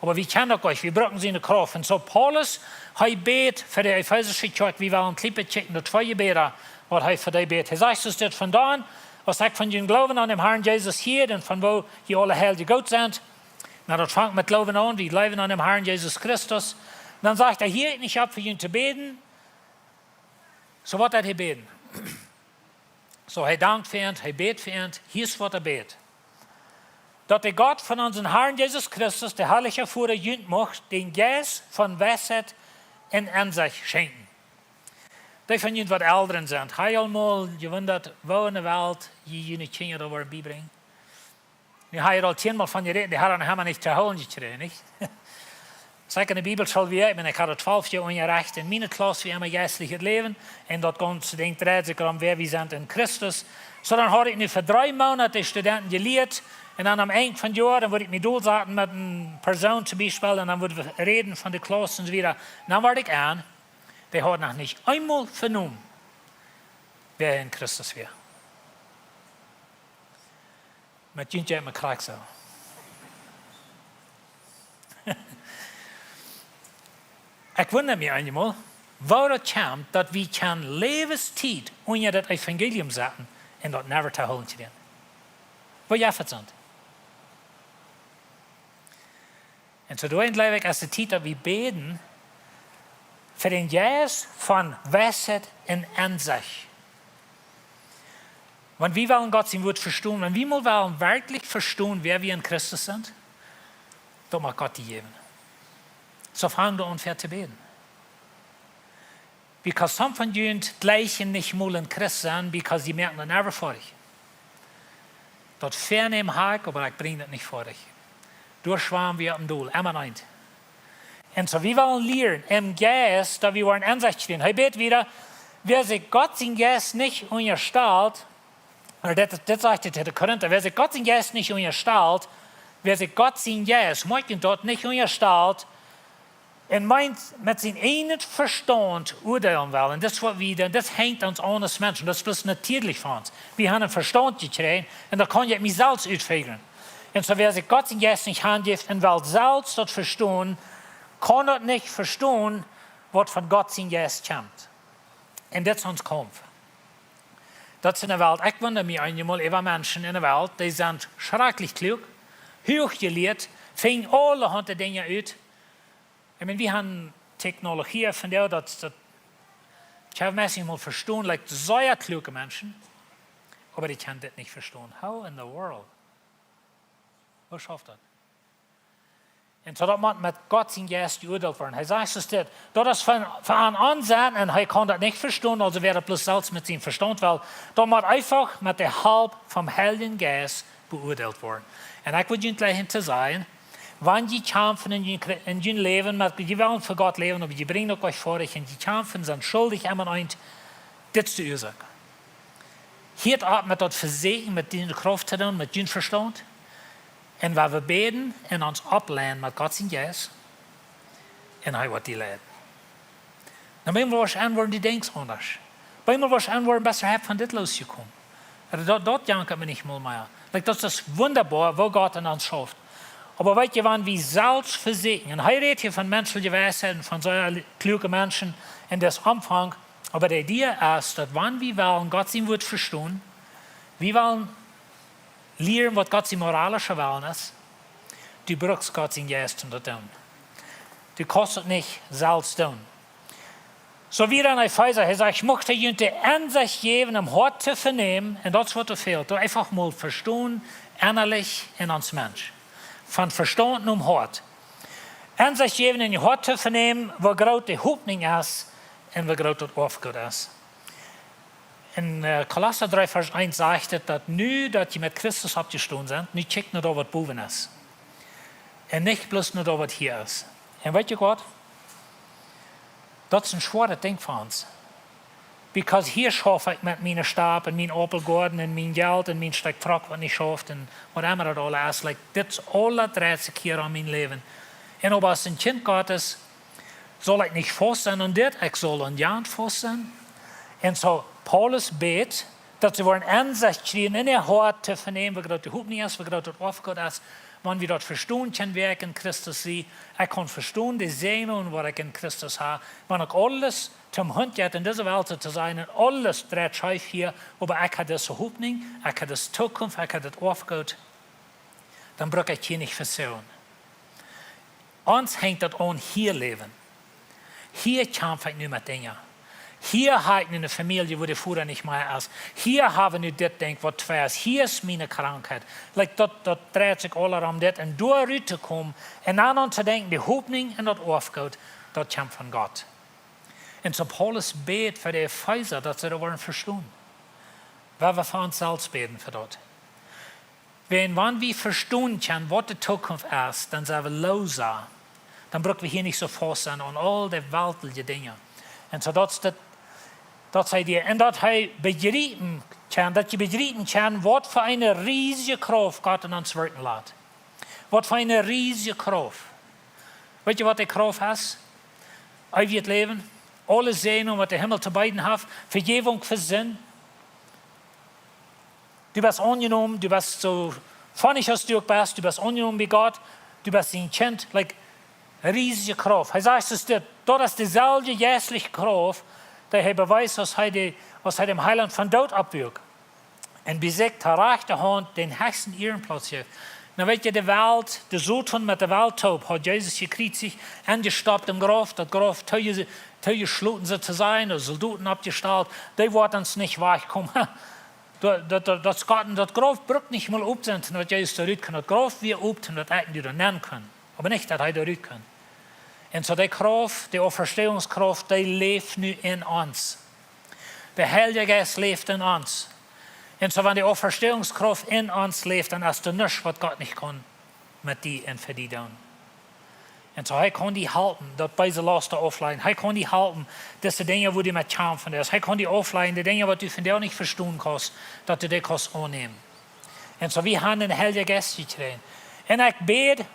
Aber wir kennen doch euch, wir brauchen sie in der Kraft. Und so Paulus, er bet für die Ephesische Kirche, wir wollen Klippe checken, die 2 Gebete, was er für die bet. Er sagt uns das von da, was sagt von den Glauben an dem Herrn Jesus hier, und von wo die alle heilige Gott sind. Na, das fängt mit Glauben an, wir glauben an dem Herrn Jesus Christus. Und dann sagt er, hier nicht ab für ihn zu beten. So was hat er beten. So, er dankt für ihn, er bet für ihn, hier ist, was er bet. dat de Gott von unserem Herrn Jesus Christus, der herrliche Führer, jünd macht, den Geist von Weisheit in Einsicht schenken. Die von jünd wat Älteren sind. Hij allemaal gewundert, wo in der Welt jene Kinder da worden beibringen. Nu heb je al 10-mal van je reden, die hadden helemaal niet te houden gekregen, niet? Zeg in de Bibel zal wie ik ben, ik had het 12 jaar ongerecht in mijn klas, wie immer geistliches leven. En dat komt, ze denkt, dreht zich om wer we zijn in Christus. So dan had ik nu voor 3 maanden de studenten geleerd. En dan am eind van het jaar, dan word ik me doelzaten met een persoon zum Beispiel. En dan worden we reden van de klas en zo weer. Dan word ik aan, die had nog niet eenmaal vernomen, wer in Christus weer. Met juntje uit mijn kraak zo. Ik wonder me eenmaal, waar het komt dat we kan levenstijd onder dat evangelium zetten en dat never te houden te doen. Waar jij het zijn. En zo doen we als de tijd dat we beden voor den Geist van wijsheid en inzicht. Want wie willen Gott sein Wort verstehen? Und wie wollen wirklich verstehen, wer wir in Christus sind? Das mag Gott die geben. So fangen wir an, zu beten. Because some von jünd gleichen nicht mal in Christus sind, because die merken dann never vor dich. Dort vernehmen Hack, aber ich bringe das nicht vor dich. Durchschwammen wir am Doel, immer ein. Und so, wir wollen lernen, im Geist, da wir wollen Ansicht stehen. Hij bet wieder, wer sich Gott sein Geist nicht unterstellt, oder das sagt der Korinther, wer sich Gott sein Geist nicht unterstellt, wer sich Gott sein Geist, möchte dort nicht unterstellt, und meint mit seinem eigenen Verstand urteilen will. Und das, das hängt uns an als Menschen, das ist bloß natürlich für uns. Wir haben einen Verstand gekriegt, und da kann ich mich selbst ausführen. Und so, wer sich Gott sein Geist nicht handgibt und will selbst das verstehen, kann das nicht verstehen, was von Gott sein Geist kommt. Und das ist uns Kampf. Das ist in der Welt, ich wundere mich einmal über Menschen in der Welt, die sind schrecklich klug, hochgelehrt, fingen allerhand Dinge aus. Ich meine, wir haben Technologie von der, dass ich habe manchmal verstehen, like sehr kluge Menschen, aber die können das nicht verstehen. How in the world? Wo schafft das? Und so, dass man mit Gott sein Geist geurteilt werden. Er sagt es dit, das ist von Ansehen, und er kann das nicht verstehen, also wäre er bloß selbst mit seinem Verstand, weil da muss einfach mit der Halb vom Heiligen Geist beurteilt werden. Und ich würde Ihnen gleich zu sagen, wenn die kämpfen in ihrem Leben, die wollen für Gott leben, aber die bringen auch euch vor euch, und die kämpfen, sind schuldig, immer ein, das ist die Ursache. Hier hat man das Versehen mit der Kraft zu tun, mit dem Verstand. Und weil wir beten und uns ablehnen mit Gott sein Geist, und er wird die leiden. Dan ben je wel aan worden die denkt anders. Ben je wel aan worden besser heb van dit losgekommen. Dat jankt me niet meer. Like, dat is wunderbar, wo Gott in uns schafft. Aber weet je, wann wir selbst versinken, und hij redet hier von menschlichen Weisheiten, von so klugen Menschen in das Umfang, aber der Idee ist, dass wenn wir wollen Gott sein Wort verstehen, wir wollen lernen, was Gott sein moralischer Willen ist, du brauchst Gott sein Geist um das tun. Du kannst es nicht selbst tun. So wie dann Epheser, er sagt, ich möchte ihnen die Ansicht geben, um Hort zu vernehmen, und das, was fehlt, du einfach mal verstehen, innerlich in uns Mensch. Von Verstand um Hort. Ansicht geben, in je Hort zu vernehmen, wo groß die Hoffnung ist, und wo groß das Aufgut ist. In Kolosser 3, Vers 1 sagt es, dass nu, dass die mit Christus abgestanden sind, nicht checkt nur da, was boven ist. Und nicht bloß nur da, was hier ist. Und weißt du was? Das ist ein schweres Ding für uns. Because hier schaffe ich mit meinem Stab und meinem Opelgorden und meinem Geld und meinem Stück Truck, was ich schaffe und was immer das alles ist. Like, das ist alles 30 Jahre an meinem Leben. Und ob als ein Kind Gottes soll ich nicht fast sein und das, ich soll ein Jahr fast sein. Und so, Paulus bet, dass sie wollen Ansicht kriegen, in ihr Hort zu vernehmen, wie groß die Hoffnung ist, wie groß das Aufgott ist, wenn wir dort verstehen können, wer ich in Christus sehe. Ich kann verstehen, die Sehnen, was ich in Christus habe. Wenn ich alles zum Hund geht, in dieser Welt zu sein, und alles dreht schief hier, aber ich habe diese Hoffnung, ich habe diese Zukunft, ich habe das Aufgott, dann brauche ich hier nicht versauen. Uns hängt das an hier leben. Hier kämpfe ich nicht mit Dingen. Hier habe ich eine Familie, wo der Vater nicht mehr ist. Hier habe ich das Ding, was schwer ist. Hier ist meine Krankheit. Dort dreht sich alles um das. Und da rauszukommen und dann zu denken, die Hoffnung und das aufgeht, das kommt von Gott. Und so Paulus bet für die Epheser, dass sie da wollen verstehen. Weil wir für uns selbst beten für das. Wenn wir verstehen können, was die Zukunft ist, dann sind wir loser. Dann brauchen wir hier nicht so fest sein an all die weltlichen Dinge. Und so dat zei die, en dat hij begrijpen kan, dat je begrijpen kan wat voor een riesige kracht Gott in ons werken laat. Wat voor een riesige kracht. Weet je wat die kracht is? Eeuwig leven, alle zenuwen wat de Himmel te bieden heeft, vergeving voor zin. Du bist angenomen, du bist so funnig als du bist, du bist angenomen bij Gott, du bist zijn kind, like riesige kracht. Hij zegt dus dat is dezelfde jährliche kracht, die hij bewijst als hij dem Heiland van dood opwirkt. En bezegt haar rechterhand den höchsten Ehrenplatz heeft. Nou weet je, de wereld, de Sultan met de wereldtop, had Jezus gekreuzigt en gestapt im Graf. Dat Graf gesloten ze te zijn, de soldaten abgestellt, die wordt ons niet weggekommen. Dat Graf braucht nicht mal opzenden, dat Jezus eruit kan. Dat Graf weer opten, dat ik niet nennen kan. Aber nicht, dat hij eruit kan. En zo die kracht, die Auferstehungskraft, die leeft nu in ons. De Heilige Geist leeft in ons. En zo wanneer die Auferstehungskraft in ons leeft, dan is er niets wat God niet kan met die en voor die doen. En zo hij kan die helpen, dat bij zijn laatste offline. Hij kan die helpen, dat de dingen waar die met kampen is. Hij kan die offline, de dingen wat u van jou niet verstaan kost, dat u die kost aannemen. En zo we hebben een Heilige Geist gekregen. En ik bid.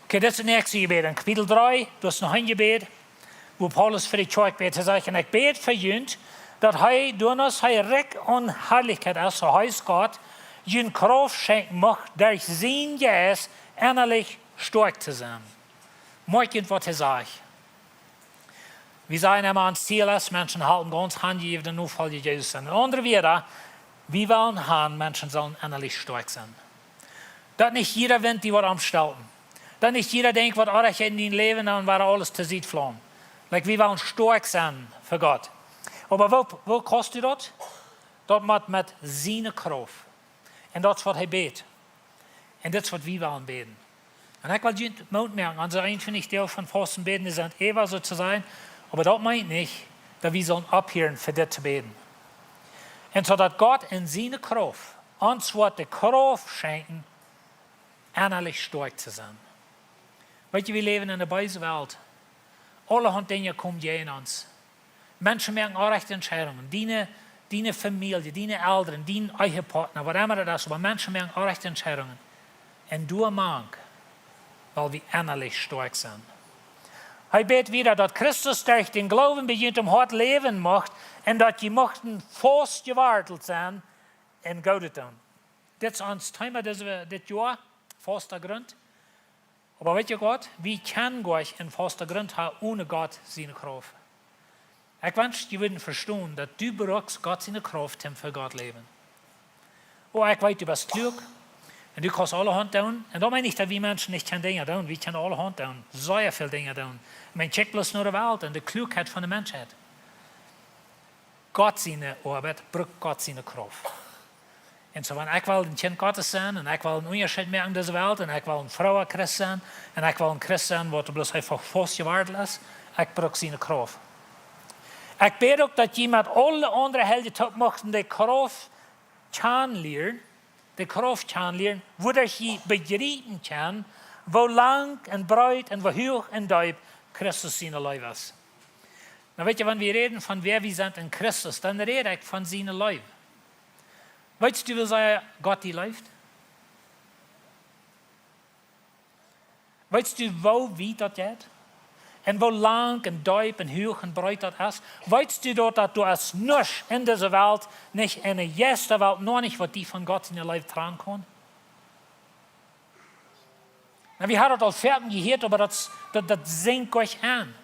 Okay, das ist das nächste Gebet. In Kapitel 3, du hast noch ein Gebet, wo Paulus für die Kirche betet. Er sagt, und ich bete für uns, dass er durch uns Recht und Herrlichkeit ist, so heißt Gott, jene Kraft schenken macht, durch sein Geist innerlich stark zu sein. Morgen, was er sagt. Wir sagen immer, ans Ziel ist, Menschen halten ganz handgegeben den Nachfolger Jesus sein. Und andere wieder, wir wollen haben, Menschen sollen innerlich stark sein. Dass nicht jeder Wind, die wird umstellen. Dat niet jeder denkt, wat aardig in die leven en waar alles te ziet vlam. Like, we willen sterk zijn voor God. Maar wat kost u dat? Dat moet met zijn kracht. En dat is wat hij beet. En dat is wat we willen beten. En ik wil je het merken, aan zo'n vind ik deel van vasten beten is aan het eeuwig zo te zijn. Maar dat meint niet, dat we zullen ophieren voor dit te beten. En zodat God in zijn kracht ons wat de kracht schenken, innerlich sterk te zijn. Weet je, we leven in de böse Welt. Allerhand dingen komen in ons. Mensen maken onrechte entscheidungen. Die familie, die ouderen, die eigen partner, wat immer dat is. Maar mensen maken onrechte entscheidungen. En door mank, weil we innerlich stark zijn. Hij beet wieder, dat Christus durch den Glauben begint hart leven mocht. En dat je mochten vast gewarteld zijn in Goudetun. Dit is ons thema dit jaar, Fausta Grunt. Aber weet je Gott, wie kann Gott in Fausta Grunt haben ohne Gott seine Kraft? Ich wünschte, die würden verstehen, dass du brauchst Gott seine Kraft, um für Gott leben. Oh, ich weiß, du bist klug und du kannst alle Hand tun. Und da meine ich, dass wir Menschen nicht Dinge tun. Wir können alle Hand tun, sehr viele Dinge tun. Man checkt bloß nur die Welt und die Klugheit von der Menschheit. Gott seine Arbeit braucht Gott seine Kraft. Und so, wenn ich will ein Kind Gottes sein, und ich will einen Unterschied machen in dieser Welt, und ich will ein Frauenchrist sein, und ich will ein Christ sein, der bloß einfach fast geworden ist, ich brauche seine Kraft. Ich bete auch, dass jemand alle anderen Helden top machten, die Kraft kennenlernen, wo ich begreifen kann, wo lang und breit und wo hoch und tief Christus seine Leib ist. Na, weet je, wenn wir reden von wer wir sind in Christus, dann rede ich von seinem Leib. Weißt du, wie sagen, Gott die läuft? Weißt du, wo wie das geht? Und wo lang und tief und hoch und breit das ist? Weißt du dort, dass du als nichts in dieser Welt, nicht in der ersten Welt, noch nicht, was die von Gott in ihr Leben tragen kann? Na, wir haben das al fertig gehört, aber das sinkt euch an.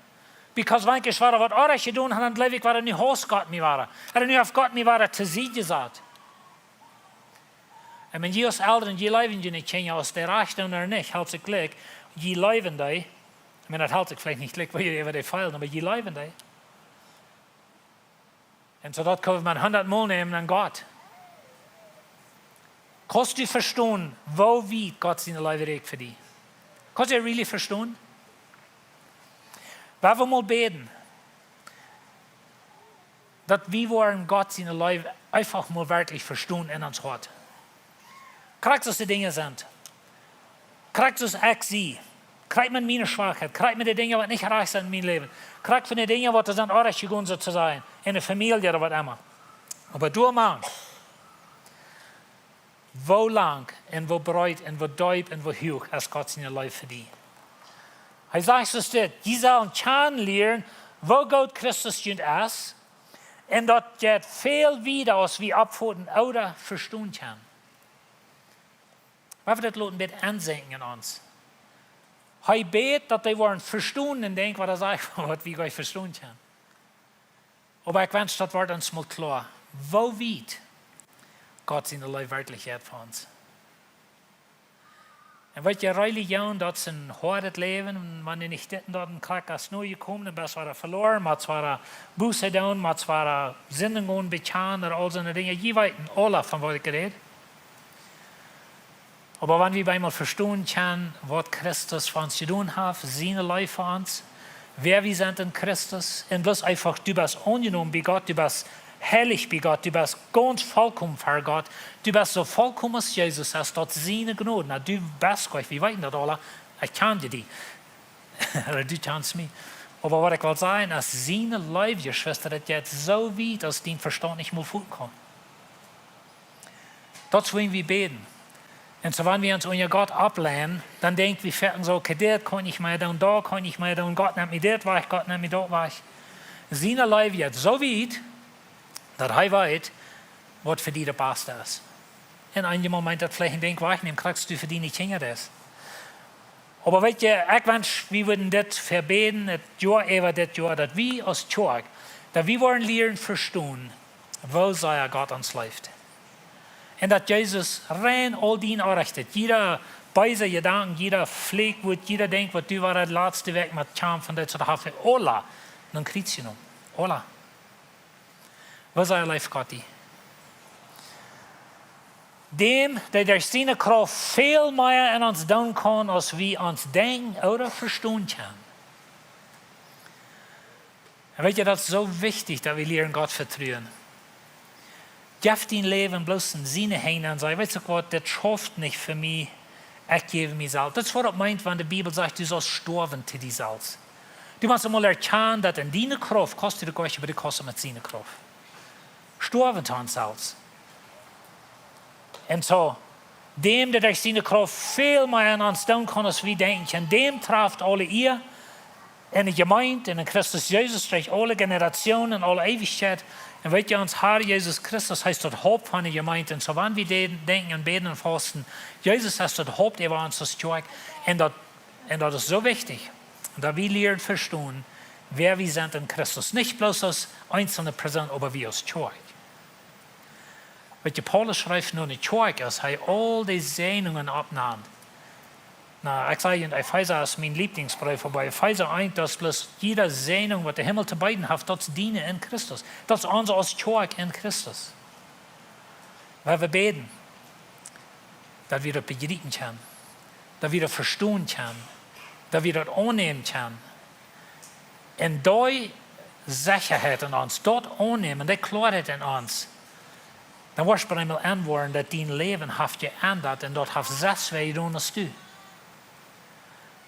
Because wenn ich war, was anderes getan habe, dann glaube ich, war er nicht Haus Gott mir war. Er nicht auf Gott mir war, zu sie gesagt. Und wenn je als Eltern, je leben je nicht kennen, als der Recht oder nicht, hält sich gleich, je leben die, ich meine, das hält sich vielleicht nicht gleich, weil je die feilen, aber je leben die. Und so dat kann man 100 Mal nehmen an Gott. Kannst du verstehen, wo weit Gott seine Leben regt für dich? Kannst du really verstehen? Wenn wir mal beten, dass wir wollen Gott seine Leben einfach mal wirklich verstehen in uns Hart. Kriegst du die Dinge sind? Kriegst du es ich sie? Kriegt man meine Schwachheit? Kriegt man die Dinge, die nicht reich sind in meinem Leben? Kriegt man die Dinge, die sind auch recht gegangen so zu sein? In der Familie oder was immer. Aber du, Mann, wo lang und wo breit und wo deep und wo hoch ist Gott seine Leben für dich? Er sagt uns das, die sollen kennenlernen, wo Gott Christus ist, und dat geht viel wieder, als wir abfoten oder verstehen können. Weil wir das lassen mit ansenken in uns. Er bet, dass die wollen verstehen und denken, was er sagt, was wir gleich verstehen können. Aber ich wünsche, das wird uns mal klar. Wo weit Gott seine Leben wirklich hat für uns. En wat je Religion, dat is een harde leven. En wanneer niet dit en dat een krak als nieuw gekomen, dan best wel verloren. Maar het waren boete doen, maar het waren zendingen betalen, en al zo'n dingen. Je weet alle van wat ik red. Aber wenn wir einmal verstehen können, was Christus für uns getan hat, seine Leben für uns, wer wir sind in Christus, und bloß einfach, du bist angenommen bei Gott, du bist heilig bei Gott, du bist ganz vollkommen für Gott, du bist so vollkommen als Jesus, als dort seine Gnade. Na, du bist Gott, wir wissen das alle, ich kann dir die, oder du kannst mich. Aber was ich will sagen, ist, seine Leben, ihr Schwester, das geht so weit, dass dein Verstand nicht mehr vorkommt. Das wollen wir beten. Und so, wenn wir uns unter Gott ablehnen, dann denken wir so, okay, das kann ich mal tun, da kann ich mal tun, Gott nimmt mir das weg, Gott nimmt mir das weg. Seine Leben geht so weit, dass er weiß, was für die der Beste ist. In einem Moment, dass vielleicht denkt, wegnehmen, kriegst du für die nicht hin, das. Aber weißt du, ich wünsche, wir würden das verbeten, das Jahr über das Jahr, dass wir als Kirche, dass wir wollen lernen, verstehen, wo sei Gott uns läuft. Und dass Jesus rein all die anrichtet. Jeder beise Gedanken, jeder Pflegwort, jeder denkt, was du war das letzte Weg mit Charme von der zu haben. Alla, dann kriegst du noch. Alla. Was sei life Gott? Dem, der durch seine Kraft viel mehr in uns tun kann, als wir uns denken oder verstehen können. Und weißt du, das ist so wichtig, dass wir lernen, Gott vertrauen. Gib dein Leben bloß in seine Hände und sag, weißt du was, das schafft nicht für mich, ich gebe mir selbst. Das ist, was er meint, wenn die Bibel sagt, du sollst sterben zu dir selbst. Du musst einmal erkennen, dass in deiner Kraft kostet du Gott, aber du kostet mit seiner Kraft. Sterben zu uns selbst. Und so, dem, der durch seine Kraft viel mehr an uns tun kann, als wir denken, dem trifft alle ihr, in der Gemeinde, in Christus Jesus, durch alle Generationen, alle Ewigkeit. Und weißt du, uns Herr Jesus Christus heißt das Haupt von der Gemeinde. Und so, wenn wir denken und beten und fasten, Jesus heißt das Haupt über uns das Kirche. Und das ist so wichtig, dass wir lernen verstehen, wer wir sind in Christus. Nicht bloß als einzelne Person, aber wie als Kirche. Weißt du, Paulus schreibt nur in der Kirche, als er all die Sehnungen abnimmt. Na, ich sage in Epheser ist mein Lieblingsbrief, aber Epheser 1, dass bloß jede Sehnung, was der Himmel zu beiden hat, das diene in Christus. Das ist unser als Kirche in Christus. Weil wir beten, dass wir das begreifen können, dass wir das verstehen können, dass wir das annehmen können. Und die Sicherheit in uns, dort annehmen, die Klarheit in uns, dann wirst du einmal antworten, dass dein Leben hat geändert und dort hat das mehr getan als du.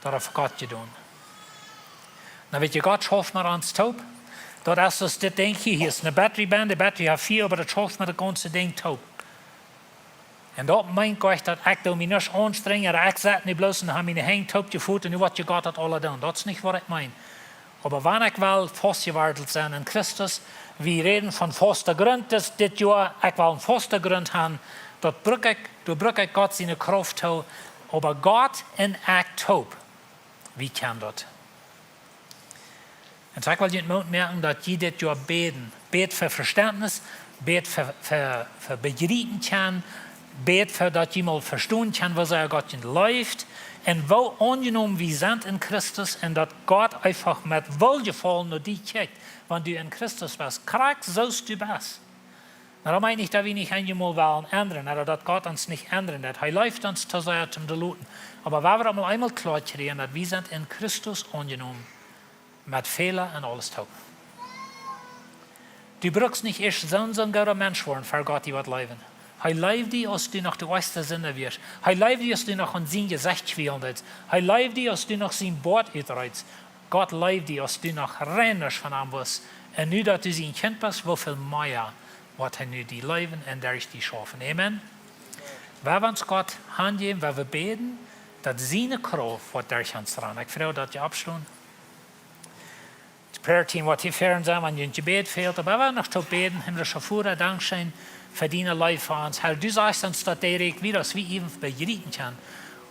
Dat heeft Gott gedaan. Dan weet je, Gott schafft mir ans taub. Dat ist das Ding hier ist eine Batterieband, die Batterie hat 4, aber das schafft mir das ganze Ding taub. Und dat meint Gott, dass ich mich nicht anstrenge, oder ich sitze nicht bloß und habe meine Hände taub gefühlt und wat je Gott hat alle tun. Das ist nicht, was ich meine. Aber wenn ich will festgewandelt sein in Christus, wir reden von Fausta Grunt das Jahr, ich will einen Fausta Grunt haben, dort brauche ich Gott seine Kraft zu, aber Gott in ich taub. Wie kann das? Und ich will jedem merken, dass jeder Jahr beten. Bet für Verständnis, bet für begreifen kann, bet für, dass jemand verstehen kann, was Gott läuft. En wo angenommen wir sind in Christus und dass Gott einfach mit Wohlgefallen nur die kijkt. Wenn du in Christus bist, kriegst zoals du bist. Nou, dat meine ich, dass wir nicht einmal wollen ändern, oder dass Gott uns nicht ändern wird. Er läuft uns zu sehr zum Deluten. Aber wenn wir das einmal klar kriegen, dass wir sind in Christus angenommen, mit Fehler und alles tun. Du brauchst nicht erst so ein guter Mensch werden, für Gott die wird leben. Er lebt dich, als du noch der erste Sinne wirst. Er lebt dich, als du noch an sein Gesicht spielen willst. Er lebt dich, als du noch sein Wort utreizt. Gott lebt dich, als du noch rennst von ihm bist. Und nu dass du sein Kind bist, wieviel mehr wird er nu die leben und durch die schaffen. Amen. Wenn wir uns Gott handgeben, wenn wir beten, dass seine Kraft wird durch uns dran. Ich freue mich, dass ihr abstehen. Das Prayer-Team wird hier fern sein, wenn ihr ein Gebet fehlt. Aber wenn wir noch zu beten, himmlischer Vater, Dankeschön für deine Life für uns. Herr, du sagst uns, dass direkt wie das wir eben begreifen können.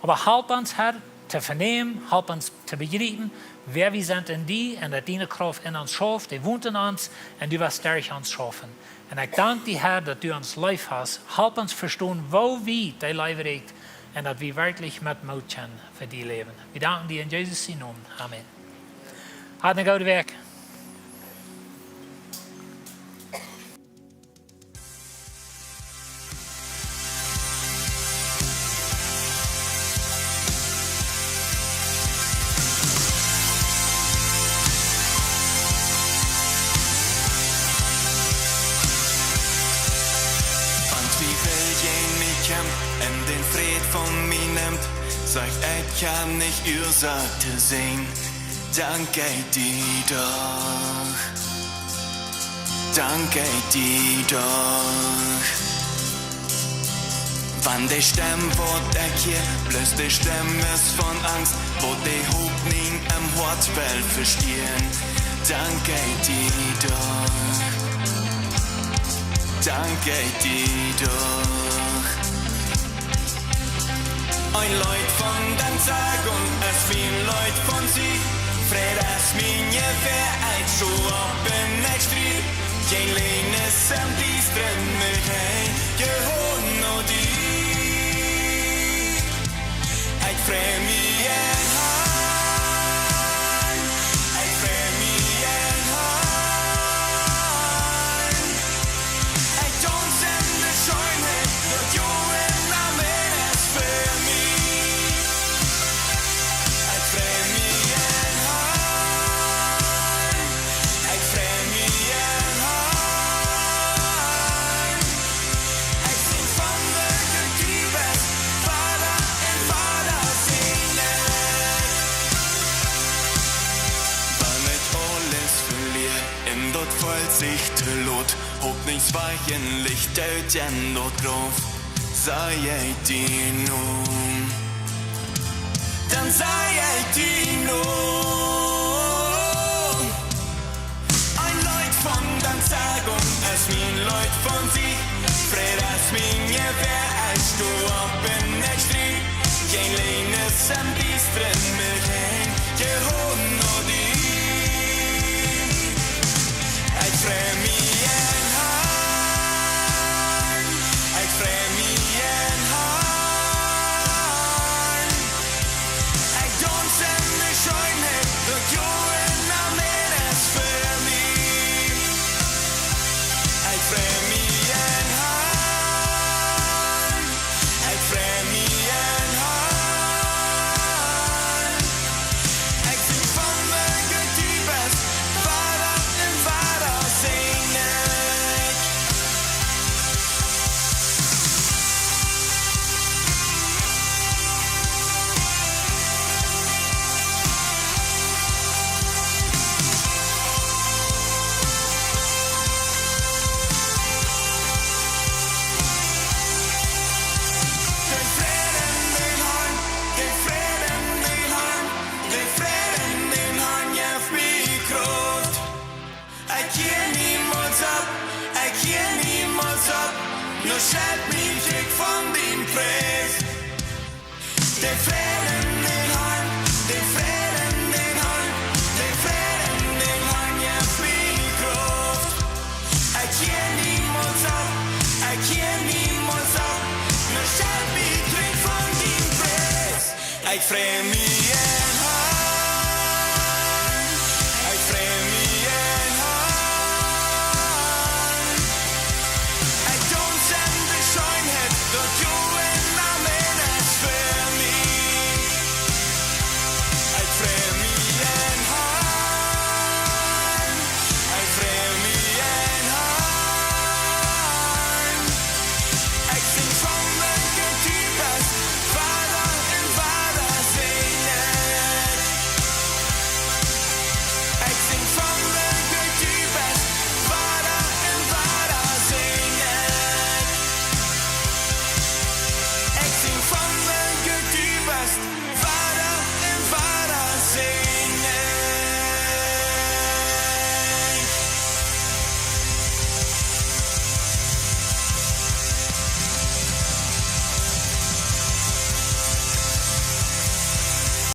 Aber help uns, Herr, zu vernehmen, help uns zu begreifen, wer wir sind in dir und dass deine Kraft in uns schafft, die wohnt in uns und du wirst durch uns schaffen. Und ich danke dir, Herr, dass du uns Life hast. Help uns verstehen, wo wir dein Life regt und dass wir wirklich mit Mut können für die leben. Wir danken dir in Jesus' Namen. Amen. Hat eine gute Weg. En den fred von mir nimmt, sagt, ich kann nicht Ursache sehen. Danke dir doch. Danke dir doch. Wann die Stimme wird erkehrt, bloß die Stimme ist von Angst, wo die Hoop nie am Wortspell verstehen. Danke dir doch. Danke dir doch. Ein Leut von den Sagen, es viel Leut von sie. Fred es minje vereit, so op en ik strijd. Geen lene sem die strømmer hei, je hånd og dyr. Ik frem i en hand, ik frem i en hand. Ik danser med skjønhet, dat jorden er menes for mig. Sich til lot, håp nichts weichen, Licht uit en dort drauf, sei ich die nun. Dann sei ich die nun. Ein Leut von den Sagen, es mein Leut von sie, Fred es minje wer als du ab in der Street, kein Leines am Bistren mit hin, gehoben nur die. Ik frem i en hand, ik frem i en hand. Ik danser med skjønhet, dat jorden er menes for mig. Ik frem i en hand, ik frem i en hand. Ik zie van mig Gud die best, vader en vader. Nu skjøt min kjekk von din pris. Det er freden din hånd, det er freden din hånd, det er freden din hånd, jeg fri Krauft. Jeg kjenner niemals op, jeg kjenner niemals op. Nu skjøt min kjekk von din pris. ik vreem me